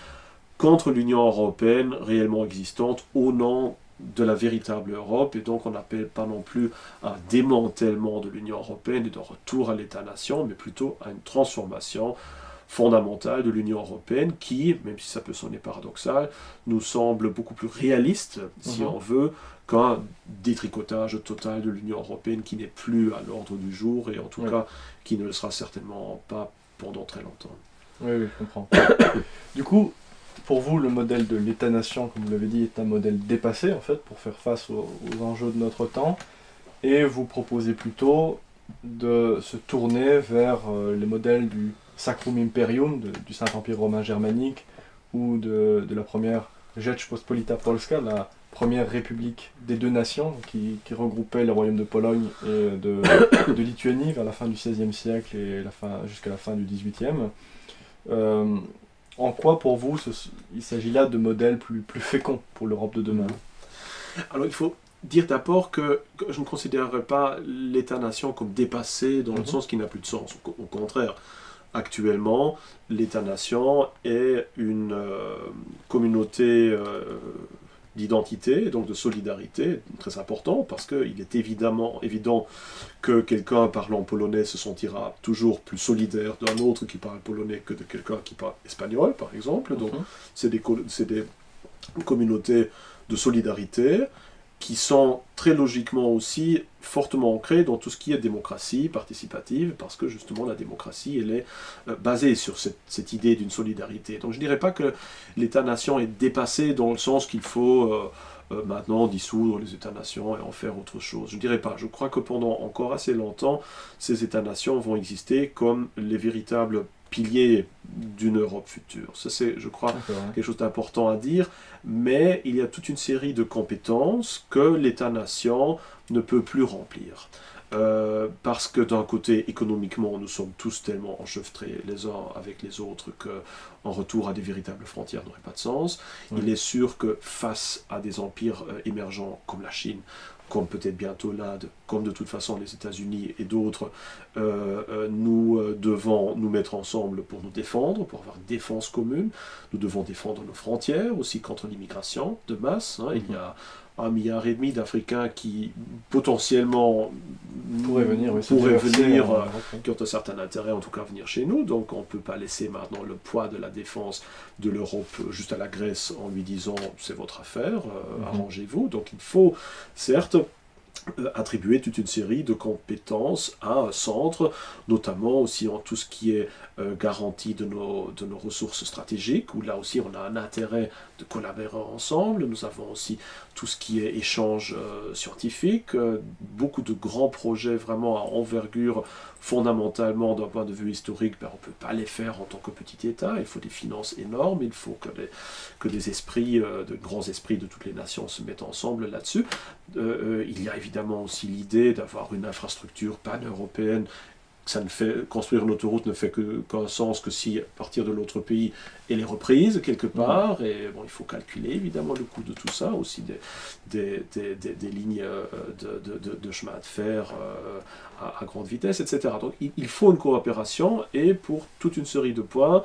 contre l'Union européenne réellement existante au nom de la véritable Europe, et donc on n'appelle pas non plus à un démantèlement de l'Union européenne et de retour à l'État-nation, mais plutôt à une transformation fondamentale de l'Union européenne qui, même si ça peut sonner paradoxal, nous semble beaucoup plus réaliste, si on veut, qu'un détricotage total de l'Union européenne qui n'est plus à l'ordre du jour, et en tout cas qui ne le sera certainement pas pendant très longtemps. Oui, je comprends. Du coup, pour vous, le modèle de l'État-nation, comme vous l'avez dit, est un modèle dépassé, en fait, pour faire face aux enjeux de notre temps, et vous proposez plutôt de se tourner vers les modèles du Sacrum Imperium, du Saint-Empire romain germanique, ou de la première Rzeczpospolita Polska, la première république des deux nations, qui regroupait les royaumes de Pologne et de Lituanie vers la fin du XVIe siècle et jusqu'à la fin du XVIIIe. En quoi, pour vous, il s'agit là de modèles plus féconds pour l'Europe de demain? Alors, il faut dire d'abord que je ne considérerais pas l'État-nation comme dépassé dans le sens qui n'a plus de sens. Au contraire, actuellement, l'État-nation est une communauté d'identité, donc de solidarité, très important, parce qu'il est évident que quelqu'un parlant polonais se sentira toujours plus solidaire d'un autre qui parle polonais que de quelqu'un qui parle espagnol, par exemple. Donc, c'est des communautés de solidarité qui sont très logiquement aussi fortement ancrées dans tout ce qui est démocratie participative, parce que justement la démocratie, elle est basée sur cette idée d'une solidarité. Donc je ne dirais pas que l'État-nation est dépassé dans le sens qu'il faut maintenant dissoudre les États-nations et en faire autre chose. Je ne dirais pas. Je crois que pendant encore assez longtemps, ces États-nations vont exister comme les véritables piliers d'une Europe future. Ça, c'est, je crois, quelque chose d'important à dire, mais il y a toute une série de compétences que l'État-nation ne peut plus remplir. Parce que d'un côté, économiquement, nous sommes tous tellement enchevêtrés les uns avec les autres qu'un retour à des véritables frontières n'aurait pas de sens. Il est sûr que face à des empires émergents comme la Chine, comme peut-être bientôt l'Inde, comme de toute façon les États-Unis et d'autres, nous devons nous mettre ensemble pour nous défendre, pour avoir une défense commune. Nous devons défendre nos frontières aussi contre l'immigration de masse. Il y a 1,5 milliard d'Africains qui potentiellement pourraient venir, qui ont un certain intérêt en tout cas à venir chez nous. Donc on ne peut pas laisser maintenant le poids de la défense de l'Europe juste à la Grèce en lui disant c'est votre affaire, arrangez-vous. Donc il faut certes attribuer toute une série de compétences à un centre, notamment aussi en tout ce qui est garantie de nos ressources stratégiques, où là aussi on a un intérêt de collaborer ensemble. Nous avons aussi tout ce qui est échange scientifique, beaucoup de grands projets vraiment à envergure fondamentalement d'un point de vue historique, on ne peut pas les faire en tant que petit État, il faut des finances énormes, il faut que des esprits, de grands esprits de toutes les nations se mettent ensemble là-dessus. Il y a évidemment aussi l'idée d'avoir une infrastructure pan-européenne construire une autoroute ne fait qu'un sens que si, à partir de l'autre pays, elle est reprise quelque part. Et bon, il faut calculer évidemment le coût de tout ça, aussi des lignes de chemin de fer à grande vitesse, etc. Donc il faut une coopération, et pour toute une série de points,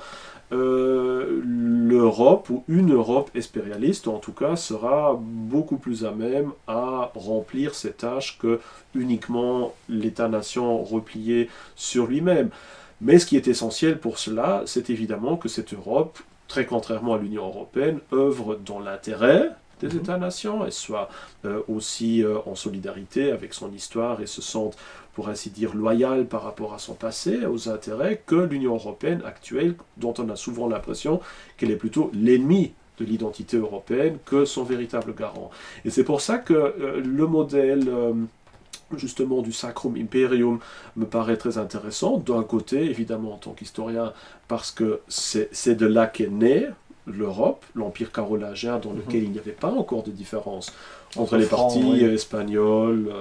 l'Europe, ou une Europe impérialiste en tout cas, sera beaucoup plus à même à remplir ces tâches que uniquement l'État-nation replié sur lui-même. Mais ce qui est essentiel pour cela, c'est évidemment que cette Europe, très contrairement à l'Union européenne, œuvre dans l'intérêt des États-nations, et soit aussi en solidarité avec son histoire, et se sente, pour ainsi dire, loyal par rapport à son passé, aux intérêts, que l'Union européenne actuelle, dont on a souvent l'impression qu'elle est plutôt l'ennemi de l'identité européenne que son véritable garant. Et c'est pour ça que le modèle justement du Sacrum Imperium me paraît très intéressant, d'un côté évidemment en tant qu'historien, parce que c'est de là qu'est née l'Europe, l'Empire carolingien, dans lequel il n'y avait pas encore de différence entre les parties espagnoles,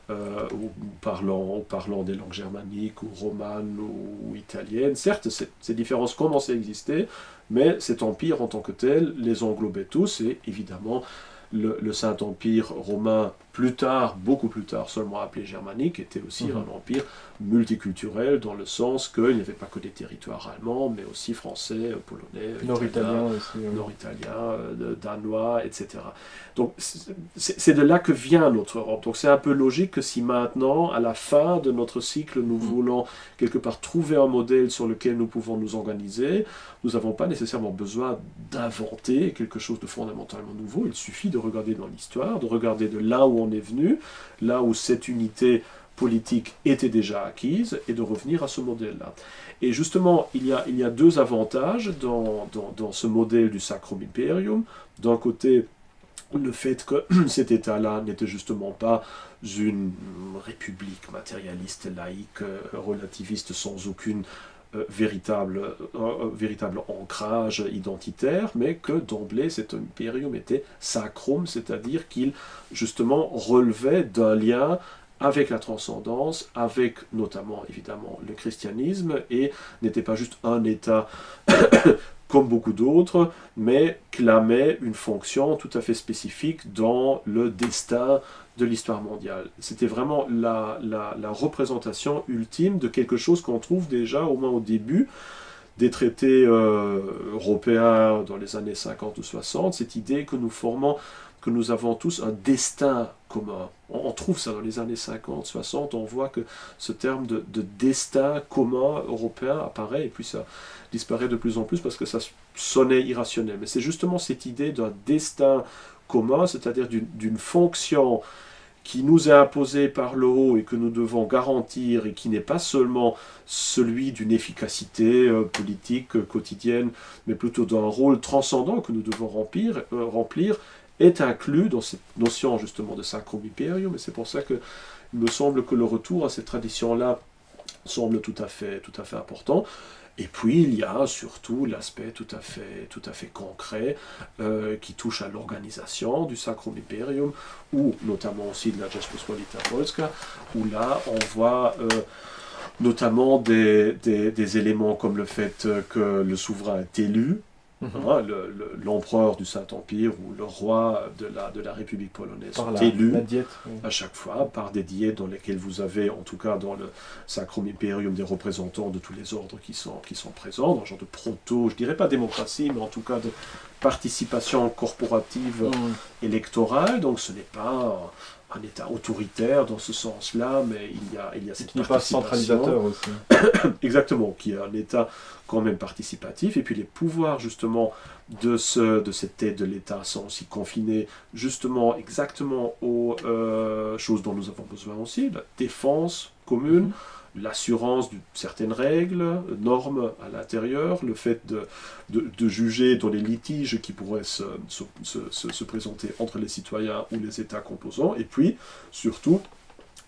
ou parlant des langues germaniques, ou romanes, ou italiennes. Certes, ces différences commençaient à exister, mais cet empire en tant que tel les englobait tous, et évidemment le Saint-Empire romain, plus tard, beaucoup plus tard, seulement appelé germanique, était aussi un empire multiculturel, dans le sens qu'il n'y avait pas que des territoires allemands, mais aussi français, polonais, nord-italiens, danois, etc. Donc c'est de là que vient notre Europe. Donc c'est un peu logique que si maintenant, à la fin de notre cycle, nous voulons quelque part trouver un modèle sur lequel nous pouvons nous organiser, nous n'avons pas nécessairement besoin d'inventer quelque chose de fondamentalement nouveau. Il suffit de regarder dans l'histoire, de regarder de là où on est venu, là où cette unité politique était déjà acquise, et de revenir à ce modèle-là. Et justement, il y a deux avantages dans ce modèle du Sacrum Imperium. D'un côté, le fait que cet État-là n'était justement pas une république matérialiste, laïque, relativiste, sans aucune véritable ancrage identitaire, mais que d'emblée cet impérium était sacrum, c'est-à-dire qu'il justement relevait d'un lien avec la transcendance, avec notamment évidemment le christianisme, et n'était pas juste un État comme beaucoup d'autres, mais clamait une fonction tout à fait spécifique dans le destin de l'histoire mondiale. C'était vraiment la représentation ultime de quelque chose qu'on trouve déjà, au moins au début, des traités européens dans les années 50 ou 60, cette idée que nous avons tous un destin commun. On trouve ça dans les années 50, 60, on voit que ce terme de destin commun européen apparaît, et puis ça disparaît de plus en plus parce que ça sonnait irrationnel. Mais c'est justement cette idée d'un destin commun, c'est-à-dire d'une fonction qui nous est imposée par le haut et que nous devons garantir, et qui n'est pas seulement celui d'une efficacité politique quotidienne, mais plutôt d'un rôle transcendant que nous devons remplir, est inclus dans cette notion justement de Sacrum Imperium. Et c'est pour ça que il me semble que le retour à cette tradition-là semble tout à fait important. Et puis il y a surtout l'aspect tout à fait concret qui touche à l'organisation du Sacrum Imperium, ou notamment aussi de la Rzeczpospolita Polska, où là on voit notamment des éléments comme le fait que le souverain est élu, l'empereur du Saint-Empire ou le roi de la République polonaise sont élus à chaque fois par des diètes dans lesquelles vous avez, en tout cas dans le Sacrum Imperium, des représentants de tous les ordres qui sont présents, dans un genre de proto, je dirais pas démocratie, mais en tout cas de participation corporative électorale. Donc ce n'est pas un État autoritaire dans ce sens-là, mais il y a cette participation. Pas centralisateur aussi. Exactement, qui est un État quand même participatif, et puis les pouvoirs justement de cette tête de l'État sont aussi confinés justement exactement aux choses dont nous avons besoin aussi, la défense commune, l'assurance de certaines règles, normes à l'intérieur, le fait de juger dans les litiges qui pourraient se présenter entre les citoyens ou les États composants, et puis surtout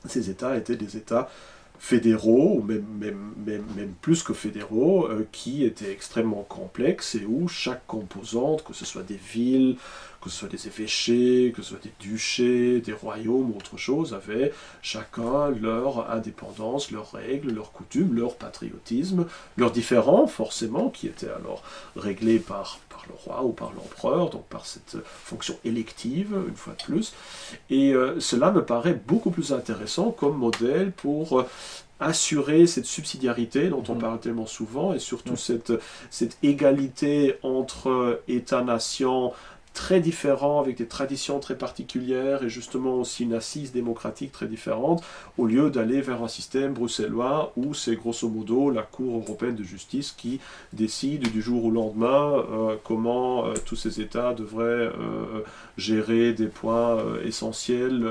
ces États étaient des États fédéraux, ou même plus que fédéraux, qui étaient extrêmement complexes, et où chaque composante, que ce soit des villes, que ce soit des évêchés, que ce soit des duchés, des royaumes, autre chose, avaient chacun leur indépendance, leurs règles, leurs coutumes, leur patriotisme, leurs différends, forcément, qui étaient alors réglés par le roi ou par l'empereur, donc par cette fonction élective, une fois de plus. Et cela me paraît beaucoup plus intéressant comme modèle pour assurer cette subsidiarité dont on parle tellement souvent, et surtout cette égalité entre États-nations très différents, avec des traditions très particulières, et justement aussi une assise démocratique très différente, au lieu d'aller vers un système bruxellois où c'est grosso modo la Cour européenne de justice qui décide du jour au lendemain comment tous ces États devraient gérer des points essentiels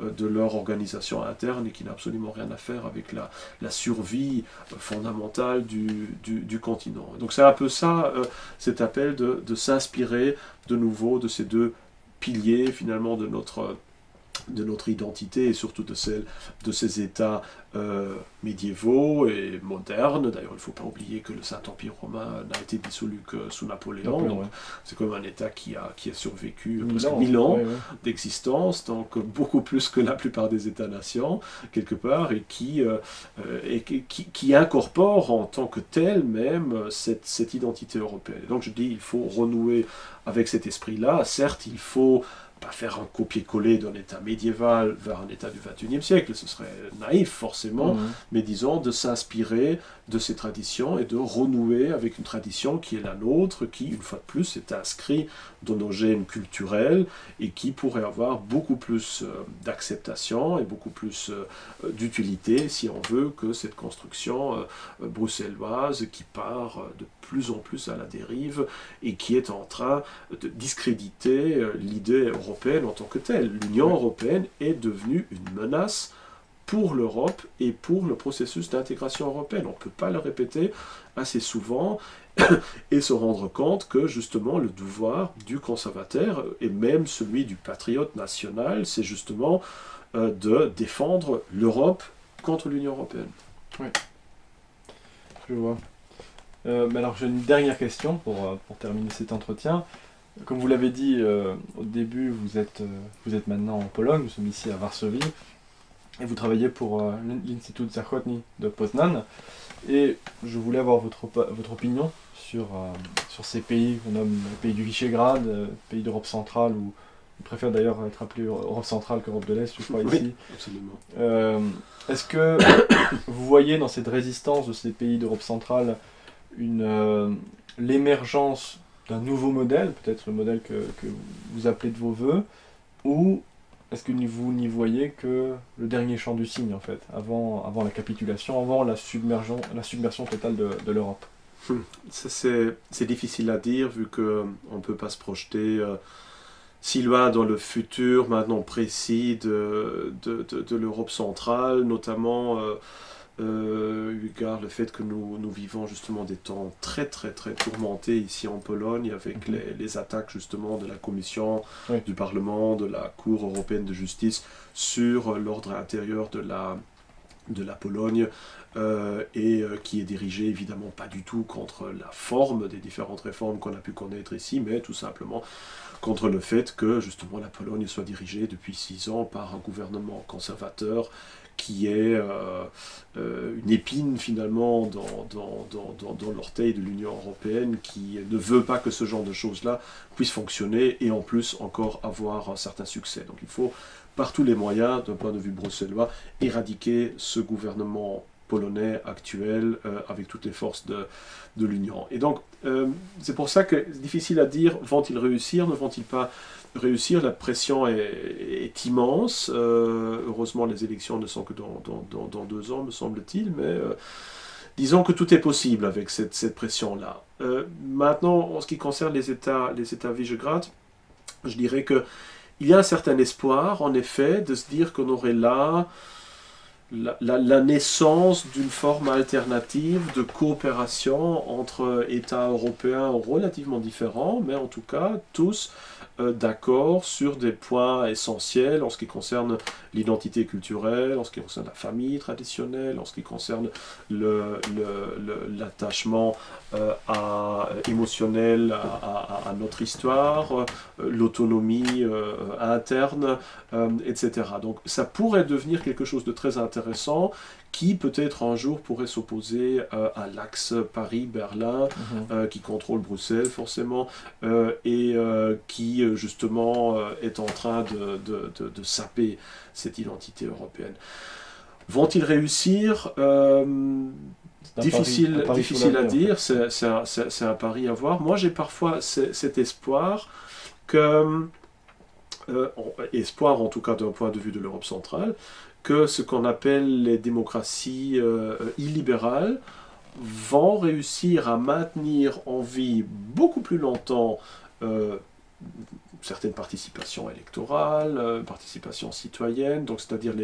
de leur organisation interne, et qui n'a absolument rien à faire avec la survie fondamentale du continent. Donc c'est un peu ça, cet appel de s'inspirer de nouveau de ces deux piliers finalement de notre identité, et surtout de celle de ces États médiévaux et modernes. D'ailleurs, il ne faut pas oublier que le Saint-Empire romain n'a été dissolu que sous Napoléon. C'est comme un État qui a survécu presque 1000 ans d'existence, donc beaucoup plus que la plupart des États-nations, quelque part, et qui incorpore en tant que tel même cette identité européenne. Et donc je dis, il faut renouer avec cet esprit-là. Certes, il faut pas faire un copier-coller d'un État médiéval vers un État du XXIe siècle, ce serait naïf forcément, mais disons de s'inspirer de ces traditions et de renouer avec une tradition qui est la nôtre, qui, une fois de plus, est inscrite dans nos gènes culturels et qui pourrait avoir beaucoup plus d'acceptation et beaucoup plus d'utilité, si on veut, que cette construction bruxelloise qui part de plus en plus à la dérive et qui est en train de discréditer l'idée européenne en tant que telle. L'Union européenne est devenue une menace pour l'Europe et pour le processus d'intégration européenne. On ne peut pas le répéter assez souvent et se rendre compte que justement le devoir du conservateur et même celui du patriote national, c'est justement de défendre l'Europe contre l'Union européenne. Oui, je vois. Mais alors j'ai une dernière question pour terminer cet entretien. Comme vous l'avez dit au début, vous êtes maintenant en Pologne, nous sommes ici à Varsovie, et vous travaillez pour l'Institut Zachodni de Poznan. Et je voulais avoir votre opinion sur ces pays qu'on nomme les pays du Visegrad, pays d'Europe centrale, ou on préfère d'ailleurs être appelé Europe centrale qu'Europe de l'Est, je crois, ici. Oui, absolument. Est-ce que vous voyez dans cette résistance de ces pays d'Europe centrale l'émergence d'un nouveau modèle, peut-être le modèle que vous appelez de vos voeux, ou est-ce que vous n'y voyez que le dernier chant du cygne, en fait, avant la capitulation, avant la submersion totale de l'Europe? C'est difficile à dire, vu qu'on ne peut pas se projeter si loin dans le futur, maintenant précis, de l'Europe centrale, notamment égard le fait que nous vivons justement des temps très très très tourmentés ici en Pologne, avec les attaques justement de la Commission, du Parlement, de la Cour européenne de justice sur l'ordre intérieur de la Pologne, qui est dirigé évidemment pas du tout contre la forme des différentes réformes qu'on a pu connaître ici, mais tout simplement contre le fait que justement la Pologne soit dirigée depuis 6 ans par un gouvernement conservateur qui est une épine finalement dans l'orteil de l'Union européenne, qui ne veut pas que ce genre de choses-là puisse fonctionner et en plus encore avoir un certain succès. Donc il faut par tous les moyens, d'un point de vue bruxellois, éradiquer ce gouvernement polonais actuel avec toutes les forces de l'Union. Et donc c'est pour ça que c'est difficile à dire, vont-ils réussir, ne vont-ils pas réussir? La pression est immense. Heureusement, les élections ne sont que dans 2 ans, me semble-t-il, mais disons que tout est possible avec cette pression-là. Maintenant, en ce qui concerne les États Visegrad, je dirais qu'il y a un certain espoir, en effet, de se dire qu'on aurait là la naissance d'une forme alternative de coopération entre États européens relativement différents, mais en tout cas tous d'accord sur des points essentiels en ce qui concerne l'identité culturelle, en ce qui concerne la famille traditionnelle, en ce qui concerne l'attachement émotionnel à notre histoire, l'autonomie interne, etc. Donc ça pourrait devenir quelque chose de très intéressant qui peut-être un jour pourrait s'opposer à l'axe Paris-Berlin, qui contrôle Bruxelles forcément, et qui justement est en train de saper cette identité européenne. Vont-ils réussir? Difficile à dire, c'est un pari à voir. Moi j'ai parfois cet espoir que, espoir en tout cas d'un point de vue de l'Europe centrale, que ce qu'on appelle les démocraties illibérales vont réussir à maintenir en vie beaucoup plus longtemps certaines participations électorales, participation citoyenne, donc c'est-à-dire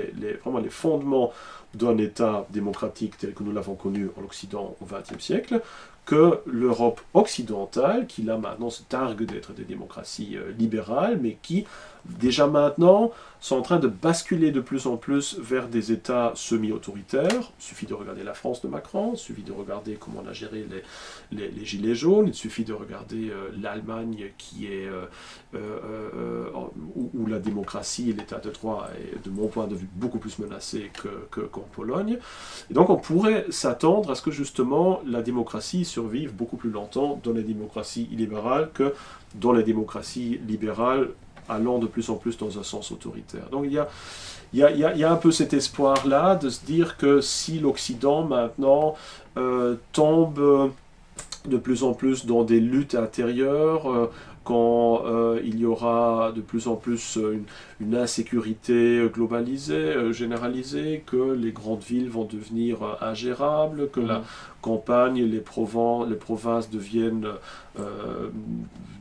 vraiment les fondements d'un État démocratique tel que nous l'avons connu en Occident au XXe siècle, que l'Europe occidentale, qui là maintenant se targue d'être des démocraties libérales, mais qui déjà maintenant sont en train de basculer de plus en plus vers des États semi-autoritaires. Il suffit de regarder la France de Macron, il suffit de regarder comment on a géré les Gilets jaunes, il suffit de regarder l'Allemagne qui est où la démocratie et l'état de droit est, de mon point de vue, beaucoup plus menacé qu'en Pologne. Et donc on pourrait s'attendre à ce que justement la démocratie survive beaucoup plus longtemps dans les démocraties illibérales que dans les démocraties libérales allant de plus en plus dans un sens autoritaire. Donc il y a un peu cet espoir-là de se dire que si l'Occident maintenant tombe de plus en plus dans des luttes intérieures, quand il y aura de plus en plus une insécurité globalisée, généralisée, que les grandes villes vont devenir ingérables, que la campagne, les provinces deviennent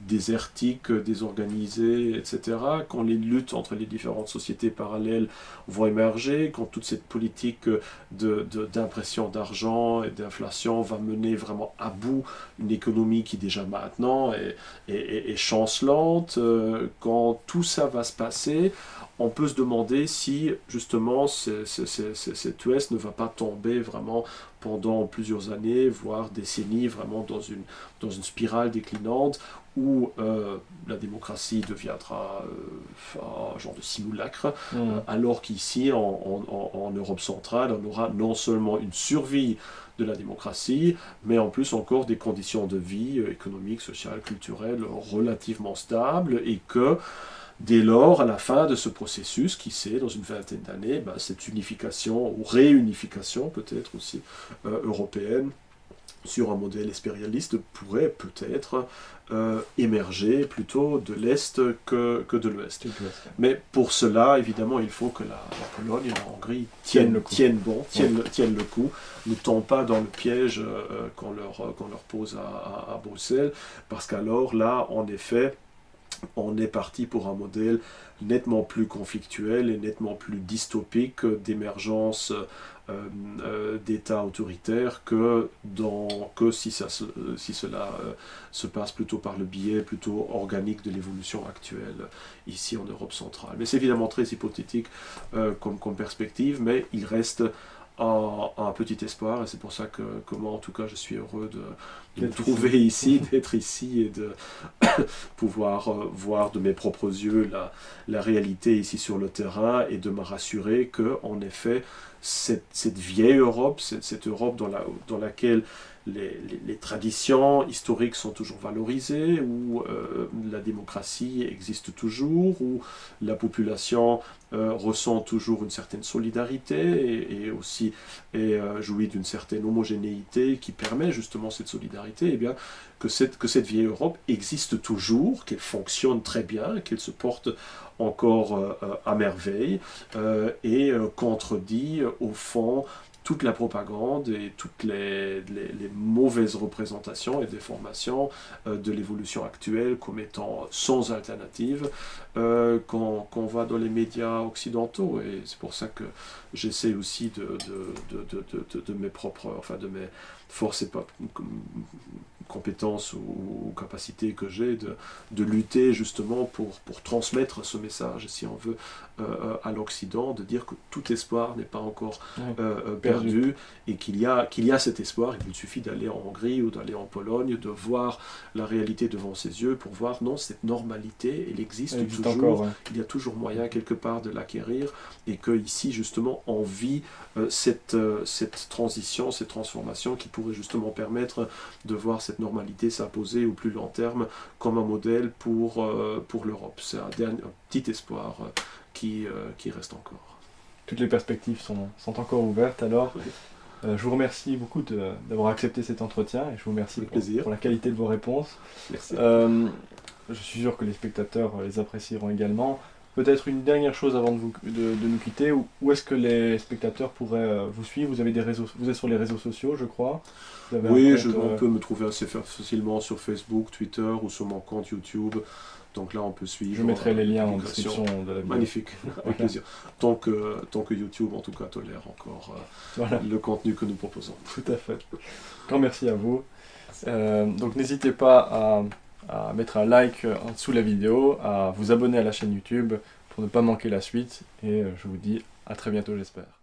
désertiques, désorganisées, etc. Quand les luttes entre les différentes sociétés parallèles vont émerger, quand toute cette politique d'impression d'argent et d'inflation va mener vraiment à bout une économie qui déjà maintenant est chancelante, quand tout ça va se passer, on peut se demander si justement cet Ouest ne va pas tomber vraiment pendant plusieurs années, voire décennies, vraiment dans une spirale déclinante où la démocratie deviendra un genre de simulacre, alors qu'ici, en Europe centrale, on aura non seulement une survie de la démocratie, mais en plus encore des conditions de vie économiques, sociales, culturelles relativement stables, et que dès lors, à la fin de ce processus, qui c'est, dans une vingtaine d'années, cette unification, ou réunification peut-être aussi, européenne, sur un modèle expérialiste, pourrait peut-être émerger plutôt de l'Est que de l'Ouest. Mais pour cela, évidemment, il faut que la Pologne et la Hongrie tiennent le coup, ne tombent pas dans le piège qu'on leur pose à Bruxelles, parce qu'alors, là, en effet, on est parti pour un modèle nettement plus conflictuel et nettement plus dystopique d'émergence d'États autoritaires que si cela se passe plutôt par le biais plutôt organique de l'évolution actuelle ici en Europe centrale. Mais c'est évidemment très hypothétique comme perspective, mais il reste un petit espoir, et c'est pour ça que moi en tout cas je suis heureux de me trouver ici, d'être ici et de pouvoir voir de mes propres yeux la réalité ici sur le terrain, et de me rassurer que en effet cette vieille Europe, cette Europe dans laquelle les traditions historiques sont toujours valorisées, où la démocratie existe toujours, où la population ressent toujours une certaine solidarité et aussi jouit d'une certaine homogénéité qui permet justement cette solidarité, et bien que cette vieille Europe existe toujours, qu'elle fonctionne très bien, qu'elle se porte encore à merveille, et contredit au fond toute la propagande et toutes les mauvaises représentations et déformations de l'évolution actuelle comme étant sans alternative qu'on voit dans les médias occidentaux. Et c'est pour ça que j'essaie aussi de mes propres, enfin de mes forces et pas compétences ou capacités que j'ai de lutter justement pour transmettre ce message, si on veut, à l'Occident, de dire que tout espoir n'est pas encore perdu et qu'il y a cet espoir, et qu'il suffit d'aller en Hongrie ou d'aller en Pologne, de voir la réalité devant ses yeux pour voir, non, cette normalité, elle existe toujours, encore, ouais. Il y a toujours moyen quelque part de l'acquérir, et qu'ici justement on vit cette transition, cette transformation qui pourrait justement permettre de voir cette normalité s'imposer au plus long terme comme un modèle pour l'Europe. C'est un petit espoir qui reste encore. Toutes les perspectives sont encore ouvertes alors. Oui. Je vous remercie beaucoup d'avoir accepté cet entretien et je vous remercie pour la qualité de vos réponses. Merci. Je suis sûr que les spectateurs les apprécieront également. Peut-être une dernière chose avant de nous quitter, où est-ce que les spectateurs pourraient vous suivre? Vous êtes sur les réseaux sociaux, je crois. Oui, on peut me trouver assez facilement sur Facebook, Twitter ou sur mon compte YouTube. Donc là, on peut suivre. Je mettrai les liens en description de la vidéo. Magnifique, avec plaisir. Tant que YouTube, en tout cas, tolère encore le contenu que nous proposons. Tout à fait. Grand merci à vous. Donc n'hésitez pas à mettre un like en dessous de la vidéo, à vous abonner à la chaîne YouTube pour ne pas manquer la suite. Et je vous dis à très bientôt, j'espère.